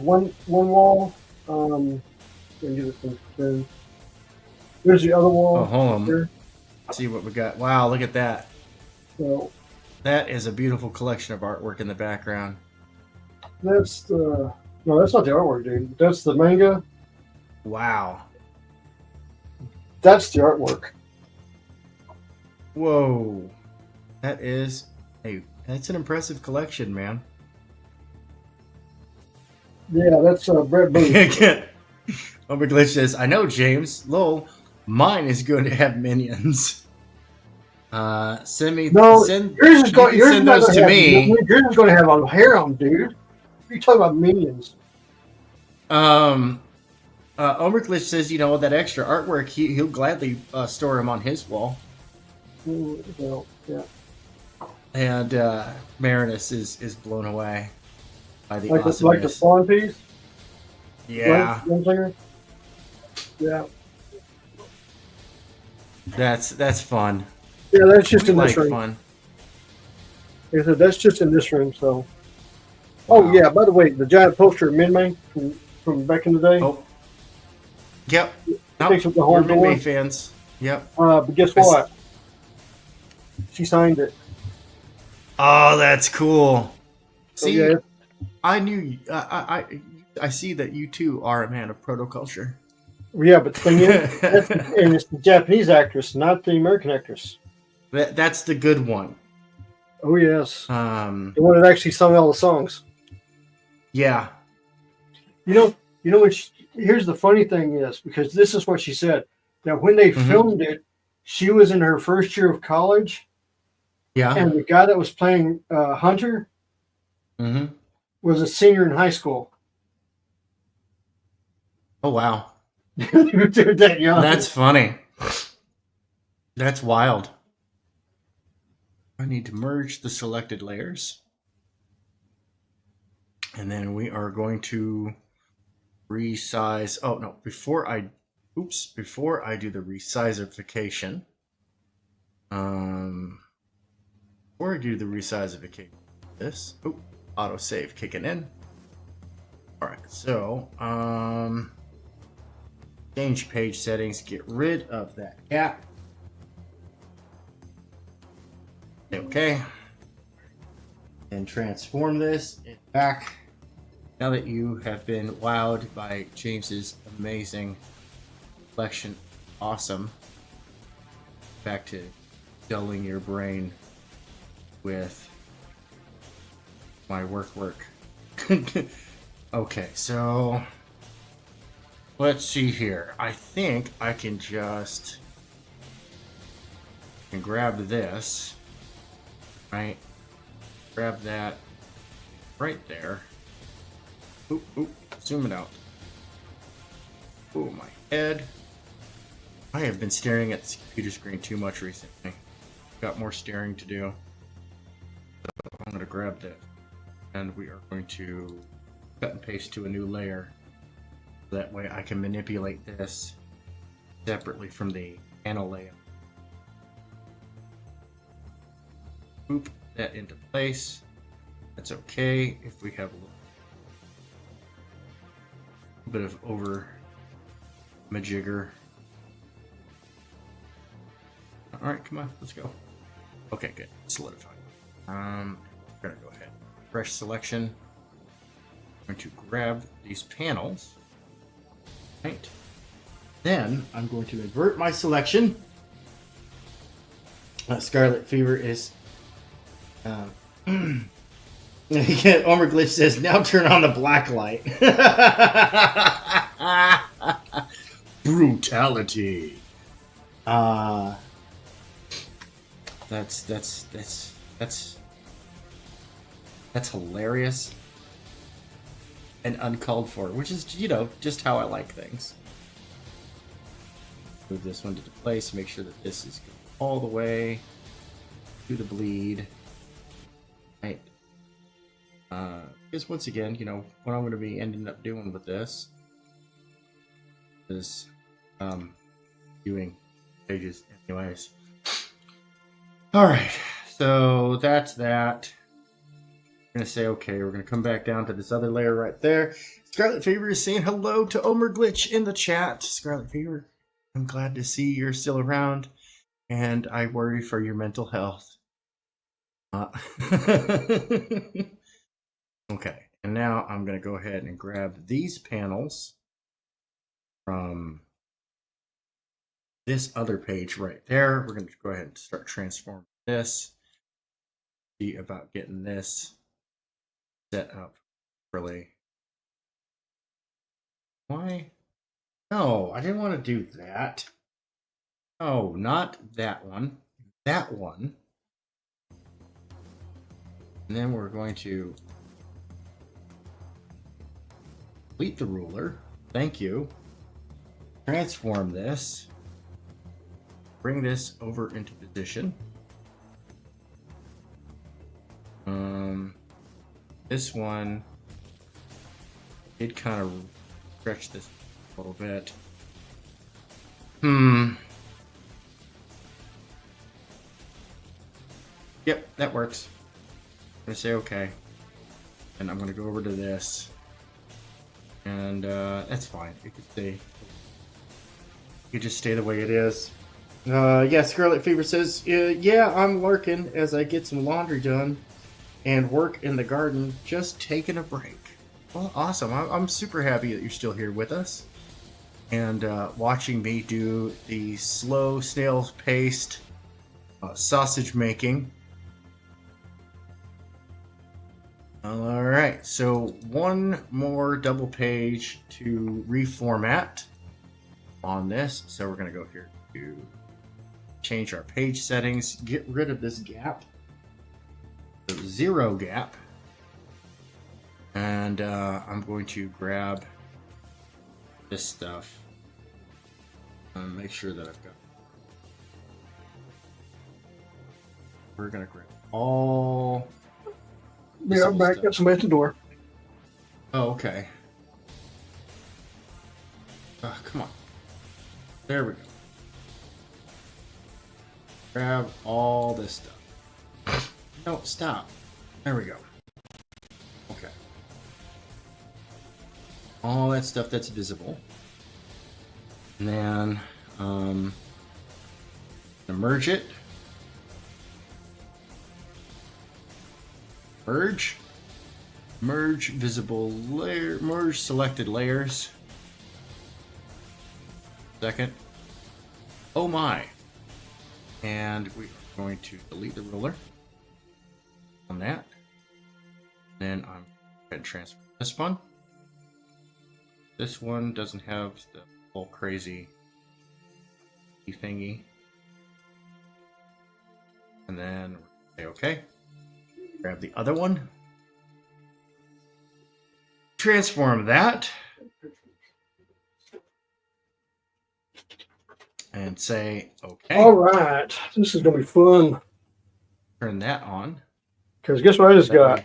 one wall. There's the other wall.
Oh, hold on. Let's see what we got. Wow, look at that.
So
that is a beautiful collection of artwork in the background.
That's the no, that's not the artwork, dude. That's the manga.
Wow.
That's the artwork.
Whoa. That's an impressive collection, man.
Yeah, that's Brett Booth.
Overglitch says, I know, James. Lol, mine is going to have minions. Send me.
No,
send
those
to me.
Yours is going to have a harem, dude. What are you talking about minions?
Overglitch says, that extra artwork, he'll gladly store him on his wall.
Well, yeah.
And Marinus is blown away by the awesomeness.
Like the Spawn piece?
Yeah.
Yeah.
That's fun.
Yeah, that's just in this room.
Fun.
Like I said, that's just in this room, so.
Wow.
Oh, yeah, by the way, the giant poster of Minmay from back in the day.
Oh. Yep.
Takes up the whole door.
Minmay fans. Yep.
But guess what? She signed it.
Oh, that's cool. See,
yeah.
I knew. I see that you too are a man of proto-culture.
Yeah, but the thing is, and it's the Japanese actress, not the American actress.
That's the good one.
Oh yes,
the
one that actually sung all the songs.
Yeah.
You know what? Here's the funny thing is, because this is what she said. That when they filmed it, she was in her first year of college,
Yeah.
and the guy that was playing Hunter was a senior in high school.
Oh, wow.
They're that young.
That's funny. That's wild. I need to merge the selected layers. And then we are going to resize. Oh, no. Before I do the resizification, before I do the resizification, autosave kicking in. All right, so change page settings, get rid of that gap. Okay, and transform this back. Now that you have been wowed by James's amazing collection, awesome. Back to dulling your brain with my work. Okay, so let's see here. I think I can just grab this, right? Grab that right there. Oop, zoom it out. Oh, my head. I have been staring at the computer screen too much recently. Got more staring to do. So I'm going to grab this, and we are going to cut and paste to a new layer. That way I can manipulate this separately from the panel layout. Boop that into place. That's okay if we have a little bit of over majigger. Alright, come on, let's go. Okay, good. Solidified. We're gonna go ahead. Fresh selection. I'm going to grab these panels. Right. Then I'm going to invert my selection. Scarlet Fever is Omer Glitch says, now turn on the black light. Brutality. That's hilarious and uncalled for, which is, you know, just how I like things. Move this one to place, make sure that this is all the way to the bleed. Right. Because once again, you know, what I'm going to be ending up doing with this is doing pages anyways. Alright, so that's that. We're going to say, okay, we're going to come back down to this other layer right there. Scarlet Fever is saying hello to Omer Glitch in the chat. Scarlet Fever, I'm glad to see you're still around, and I worry for your mental health. Okay, and now I'm going to go ahead and grab these panels from this other page right there. We're going to go ahead and start transforming this. See about getting this set up properly. Why? No, I didn't want to do that. Oh, not that one. That one. And then we're going to delete the ruler. Thank you. Transform this. Bring this over into position. This one did kind of stretch this a little bit. Yep, that works. I'm gonna say okay, and I'm gonna go over to this, and that's fine. It could stay. It could just stay the way it is. Yeah, Scarlet Fever says, yeah, I'm lurking as I get some laundry done and work in the garden, just taking a break. Well, awesome. I'm super happy that you're still here with us and watching me do the slow, snail-paced sausage making. Alright, so one more double page to reformat on this. So we're going to go here to change our page settings, get rid of this gap, so 0 gap, and I'm going to grab this stuff and make sure that I've got. We're gonna grab all.
Yeah, I'm back. Got somebody at the door.
Oh, okay. Come on. There we go. Grab all this stuff. No, stop. There we go. Okay. All that stuff that's visible. And then, merge it. Merge. Merge visible layer. Merge selected layers. Second. Oh my. And we are going to delete the ruler on that. Then I'm going to transfer this one. This one doesn't have the whole crazy thingy. And then say okay. Grab the other one. Transform that. And say okay.
All right, this is gonna be fun.
Turn that on.
Because guess what I just got?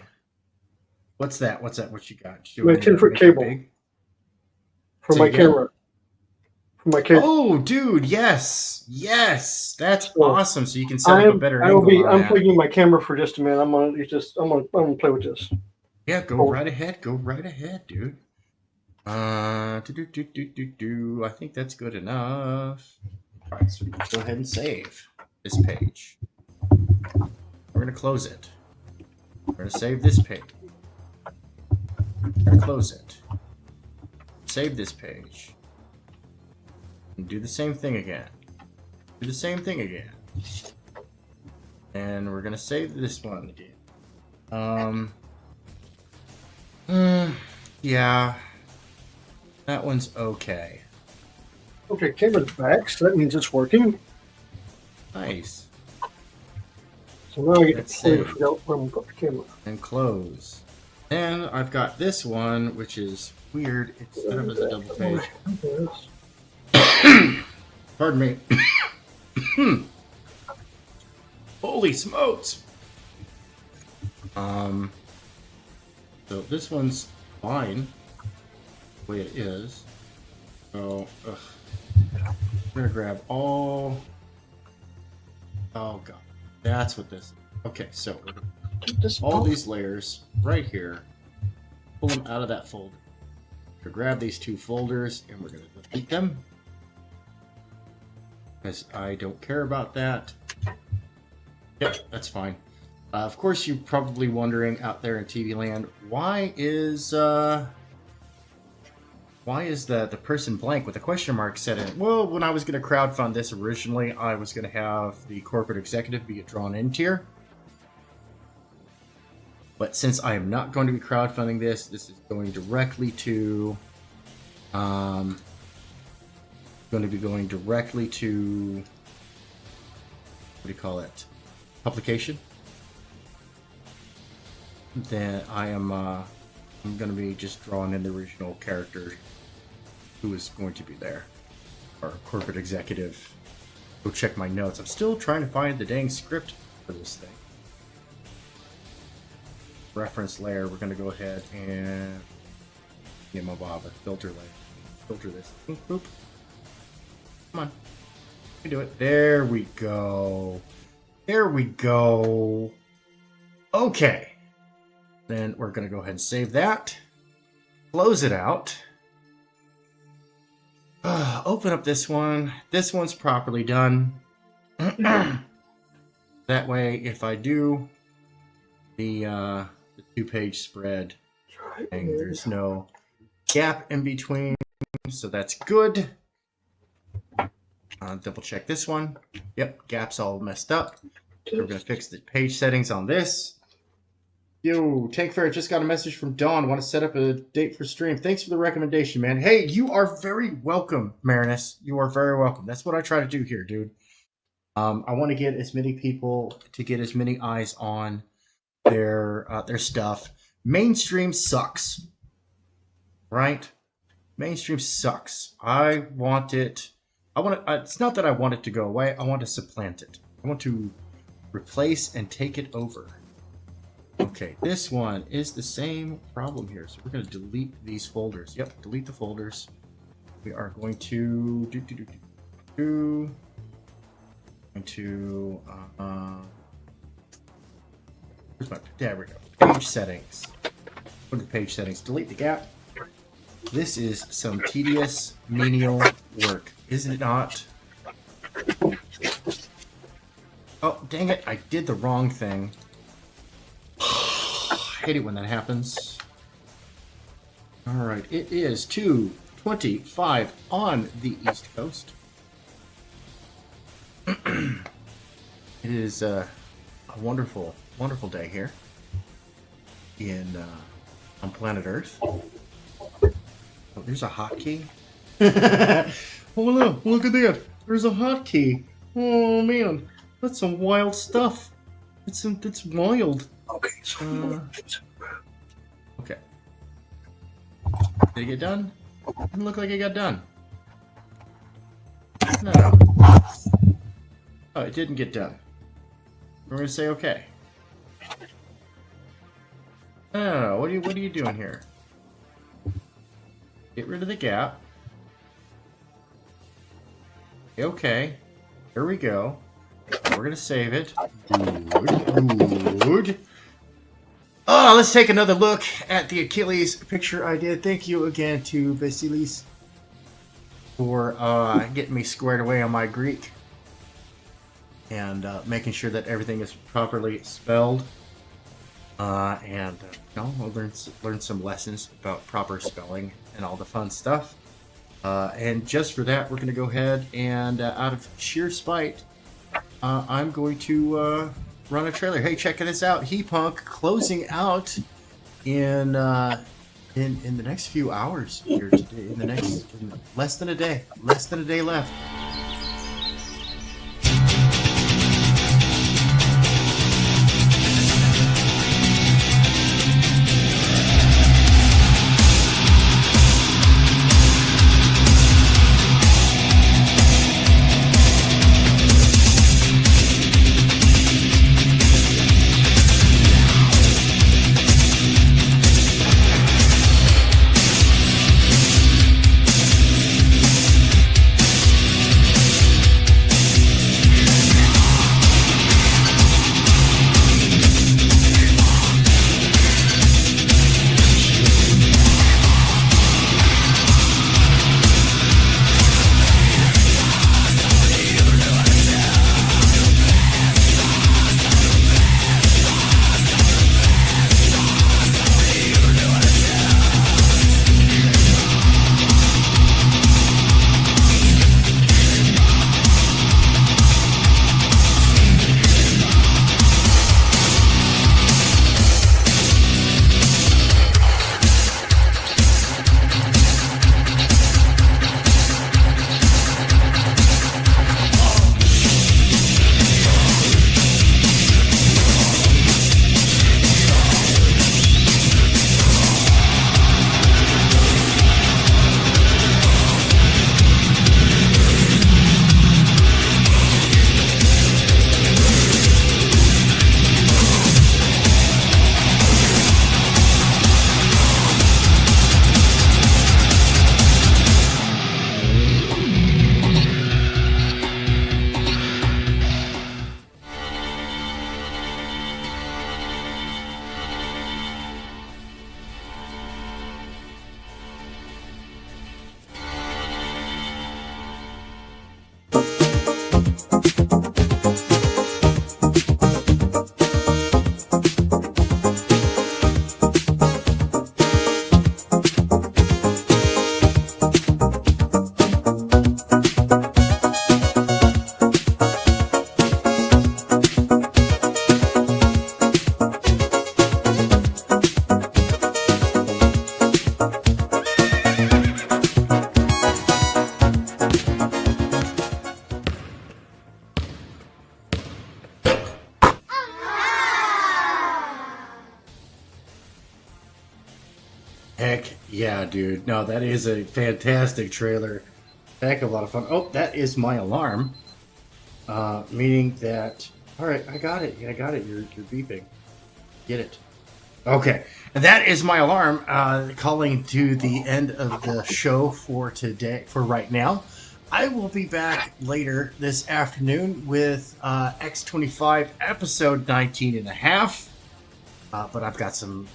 What's that? What's that? What you got?
My 10-foot cable for my camera. For my camera.
Oh, dude! Yes, yes, that's awesome. So you can set up a better angle.
I'm unplugging my camera for just a minute. I'm gonna play with this.
Yeah, go right ahead. Go right ahead, dude. I think that's good enough. All right, so go ahead and save this page. We're gonna close it. We're gonna save this page. We're gonna close it. Save this page. And do the same thing again. Do the same thing again. And we're gonna save this one again. Yeah. That one's okay.
Okay, camera's back, so that means it's working.
Nice.
So now I get to figure out where I'm going to put the camera.
And close. And I've got this one, which is weird. It's set up as a double page. Pardon me. Holy smokes! So this one's fine. The way it is. So, I'm gonna grab all. Oh god, that's what this is. Okay, so all these layers right here, pull them out of that folder. So grab these two folders and we're gonna delete them because I don't care about that. Yep, that's fine. Of course, you're probably wondering out there in TV land, why is the person blank with a question mark set in? Well, when I was going to crowdfund this originally, I was going to have the corporate executive be a drawn-in tier. But since I am not going to be crowdfunding this, this is going directly to... going to be going directly to... What do you call it? Publication. Then I'm going to be just drawing in the original character who is going to be there. Our corporate executive. Go check my notes. I'm still trying to find the dang script for this thing. Reference layer. We're going to go ahead and get my Bob a filter layer. Filter this. Boop. Come on. We do it. There we go. There we go. Okay. Then we're going to go ahead and save that. Close it out. Open up this one. This one's properly done. That way, if I do the 2-page spread, and there's no gap in between, so that's good. Double check this one. Yep, gap's all messed up. We're going to fix the page settings on this. Yo, Tank Fair, just got a message from Dawn. Want to set up a date for stream. Thanks for the recommendation, man. Hey, you are very welcome, Marinus. You are very welcome. That's what I try to do here, dude. I want to get as many people to get as many eyes on their stuff. Mainstream sucks, right? Mainstream sucks. I want it. It's not that I want it to go away. I want to supplant it. I want to replace and take it over. Okay, this one is the same problem here. So we're going to delete these folders. Yep, delete the folders. We are going to where's my, there we go. Page settings. Go to page settings. Delete the gap. This is some tedious, menial work, isn't it not? Oh, dang it. I did the wrong thing. I hate it when that happens. Alright, it is 2:25 on the East Coast. It is a wonderful, wonderful day here on planet Earth. Oh, there's a hotkey. Oh, look at that. There's a hotkey. Oh, man. That's some wild stuff. It's wild.
Okay. So
okay. Did it get done? Didn't look like it got done. No. Oh, it didn't get done. We're gonna say okay. No. What are you doing here? Get rid of the gap. Okay. Here we go. We're gonna save it. Good. Oh, let's take another look at the Achilles picture I did. Thank you again to Vasilis for getting me squared away on my Greek and making sure that everything is properly spelled. And I'll learn some lessons about proper spelling and all the fun stuff. And just for that, we're going to go ahead and, out of sheer spite, I'm going to run a trailer. Hey, check this out. EDGEPUNK closing out in the next few hours here today. In less than a day left. Heck yeah, dude. No, that is a fantastic trailer. Heck of a lot of fun. Oh, that is my alarm. Meaning that... Alright, I got it. You're beeping. Get it. Okay. That is my alarm calling to the end of the show for today, for right now. I will be back later this afternoon with X25 episode 19 and a half. But I've got some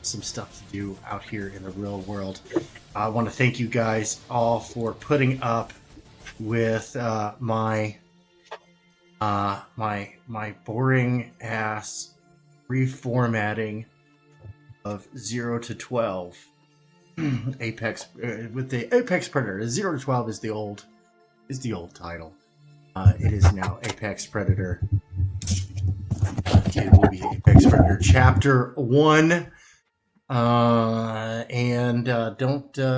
stuff to do out here in the real world. I want to thank you guys all for putting up with my boring ass reformatting of 0 to 12 Apex with the Apex Predator. 0 to 12 is the old title. It is now Apex Predator. It will be Apex Predator Chapter 1. Don't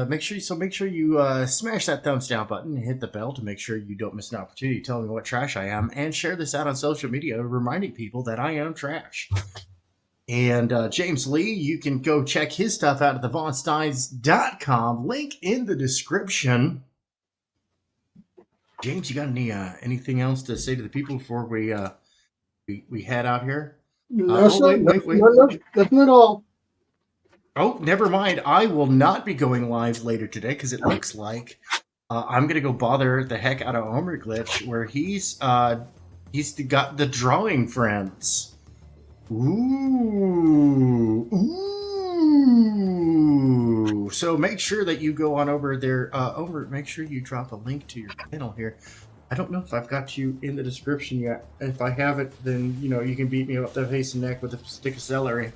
make sure you smash that thumbs down button, hit the bell to make sure you don't miss an opportunity to tell me what trash I am, and share this out on social media, reminding people that I am trash. And James Lee, you can go check his stuff out at thevonsteins.com. Link in the description. James, you got anything else to say to the people before we head out here?
Wait. That's not all.
Oh, never mind. I will not be going live later today because it looks like I'm going to go bother the heck out of Homer Glitch, where he's got the drawing friends. Ooh. So make sure that you go on over there. Make sure you drop a link to your channel here. I don't know if I've got you in the description yet. If I have it, then you can beat me up the face and neck with a stick of celery.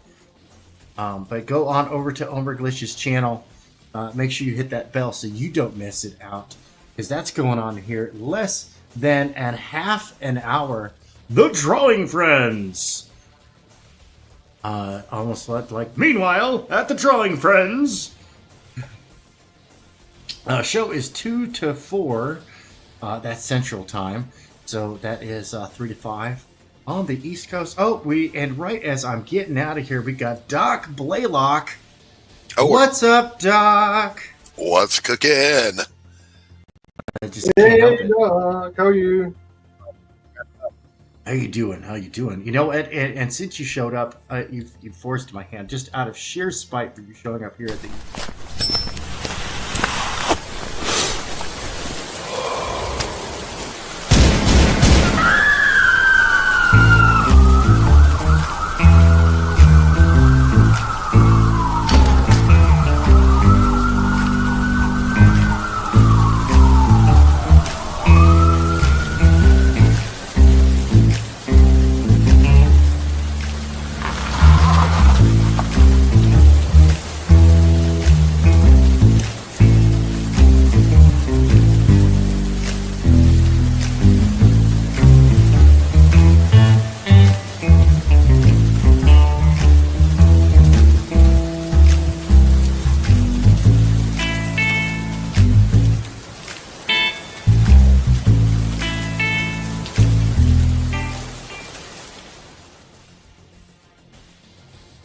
But go on over to Omer Glitch's channel. Make sure you hit that bell so you don't miss it out, because that's going on here less than half an hour. The Drawing Friends. Almost like meanwhile at the Drawing Friends. Show is 2 to 4. That's Central Time, so that is 3 to 5. On the East Coast. And right as I'm getting out of here, we got Doc Blaylock. Oh, what's up, Doc?
What's cooking?
Hey, Doc, how are you?
How you doing? And since you showed up, you forced my hand just out of sheer spite for you showing up here at the...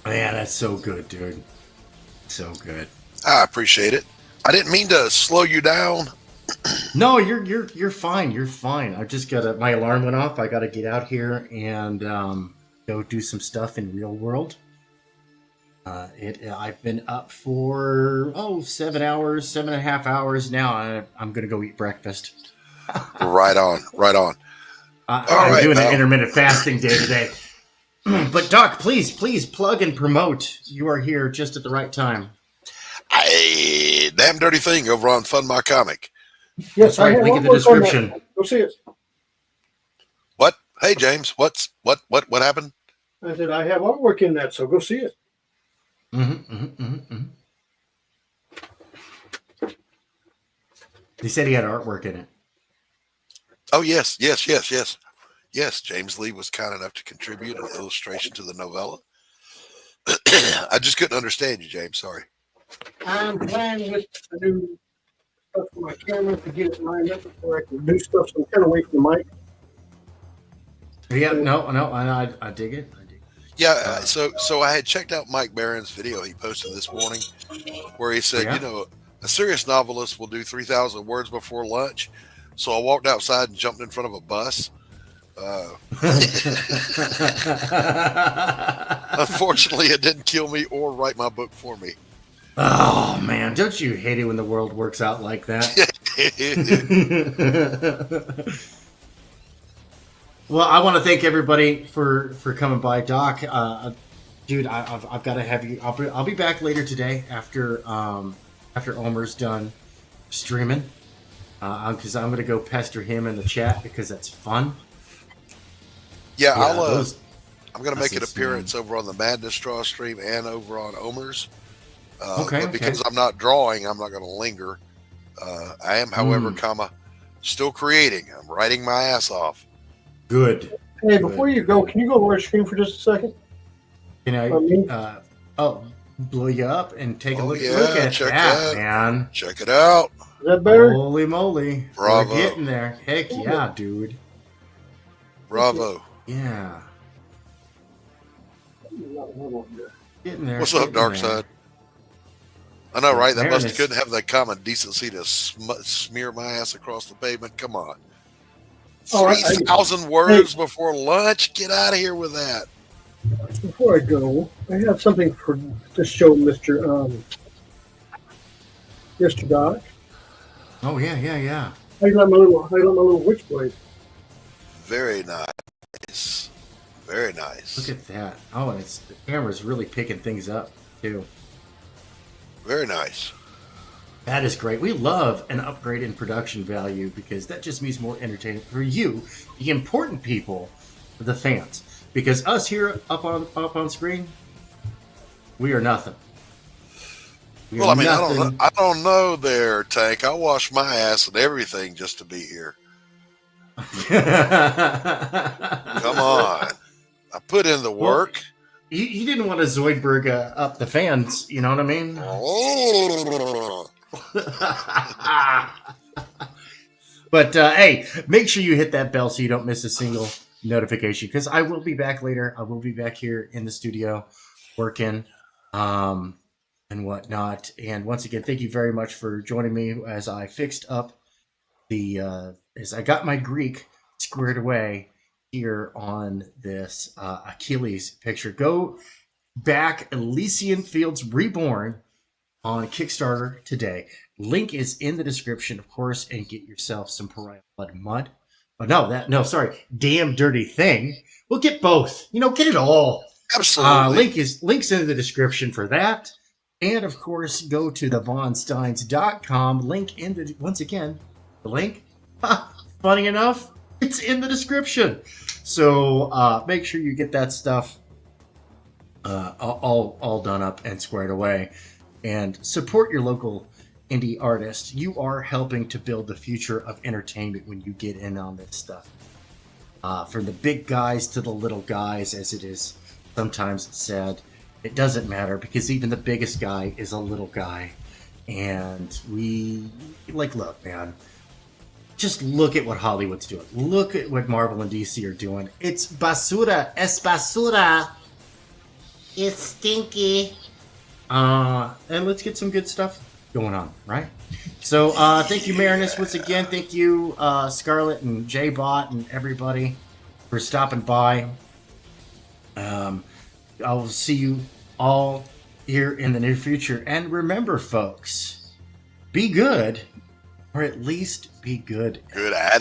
Man, that's so good, dude. So good.
I appreciate it. I didn't mean to slow you down.
No, you're fine. You're fine. I just my alarm went off. I gotta get out here and go do some stuff in real world. I've been up for 7.5 hours now. I'm gonna go eat breakfast.
Right on.
I'm doing an intermittent fasting day today. But Doc, please plug and promote. You are here just at the right time.
Damn dirty thing over on Fund My Comic.
Yes,
right. Link in the description.
Go see it.
What? Hey James, what happened?
I said I have artwork in that, so go see it.
He said he had artwork in it.
Oh yes. Yes, James Lee was kind enough to contribute an illustration to the novella. I just couldn't understand you, James. Sorry.
I'm playing with the new stuff for my camera to get it lined up before I can do stuff, so I'm kind of away from the mic.
Yeah, no, I dig it.
Yeah, so I had checked out Mike Barron's video he posted this morning, where he said,
Yeah.
you know, a serious novelist will do 3,000 words before lunch. So I walked outside and jumped in front of a bus. Unfortunately, it didn't kill me or write my book for me.
Oh man, don't you hate it when the world works out like that? Well, I want to thank everybody for coming by, Doc. Dude, I've got to have you. I'll be back later today after Omer's done streaming, because I'm gonna go pester him in the chat because that's fun.
Yeah,
those
I'm going to make an
assets,
appearance over on the Madness Draw stream and over on Omer's.
Okay,
Because I'm not drawing, I'm not going to linger. I am, however, still creating. I'm writing my ass off.
Good.
Hey, before you go, can you go over my screen for just a second?
Can I? Blow you up and take a look.
Yeah,
Look at
check
that,
that.
man.
Check it out.
Is that better?
Holy moly!
Bravo.
We're getting there. Heck yeah, dude.
Bravo.
Yeah. Getting there.
What's up,
getting
Dark
there.
Side? I know, right? That
Fairness.
must couldn't have the common decency to smear my ass across the pavement. Come on.
Oh,
3,000 words before lunch? Get out of here with that.
Before I go, I have something to show Mr. Doc.
Oh yeah.
I got my little witchblade.
Very nice. Very nice.
Look at that. Oh, and the camera's really picking things up too.
Very nice.
That is great. We love an upgrade in production value because that just means more entertainment for you, the important people, the fans. Because us here up on screen, we are nothing. We
Well,
are
I mean,
nothing.
I don't know there, Tank. I wash my ass and everything just to be here. Come on. I put in the work.
You didn't want to Zoidberg up the fans, you know what I mean? But hey, make sure you hit that bell so you don't miss a single notification, because I will be back later. I will be back here in the studio working and whatnot. And once again, thank you very much for joining me as I fixed up as I got my Greek squared away here on this Achilles picture. Go back Elysian Fields Reborn on Kickstarter today. Link is in the description, of course, and get yourself some Pariah Blood Mud. Oh, sorry, Damn Dirty Thing. We'll get both. Get it all.
Absolutely.
Links in the description for that. And of course, go to thevonsteins.com. Link in the, once again, the link, funny enough, it's in the description. So make sure you get that stuff all done up and squared away. And support your local indie artist. You are helping to build the future of entertainment when you get in on this stuff. From the big guys to the little guys, as it is sometimes said, it doesn't matter, because even the biggest guy is a little guy. And look, man, just look at what Hollywood's doing. Look at what Marvel and DC are doing. It's basura. Es basura. It's stinky. And let's get some good stuff going on, right? So thank you, Marinus, once again. Thank you, Scarlett and J-Bot and everybody for stopping by. I'll see you all here in the near future. And remember, folks, be good, or at least be good.
Good at it.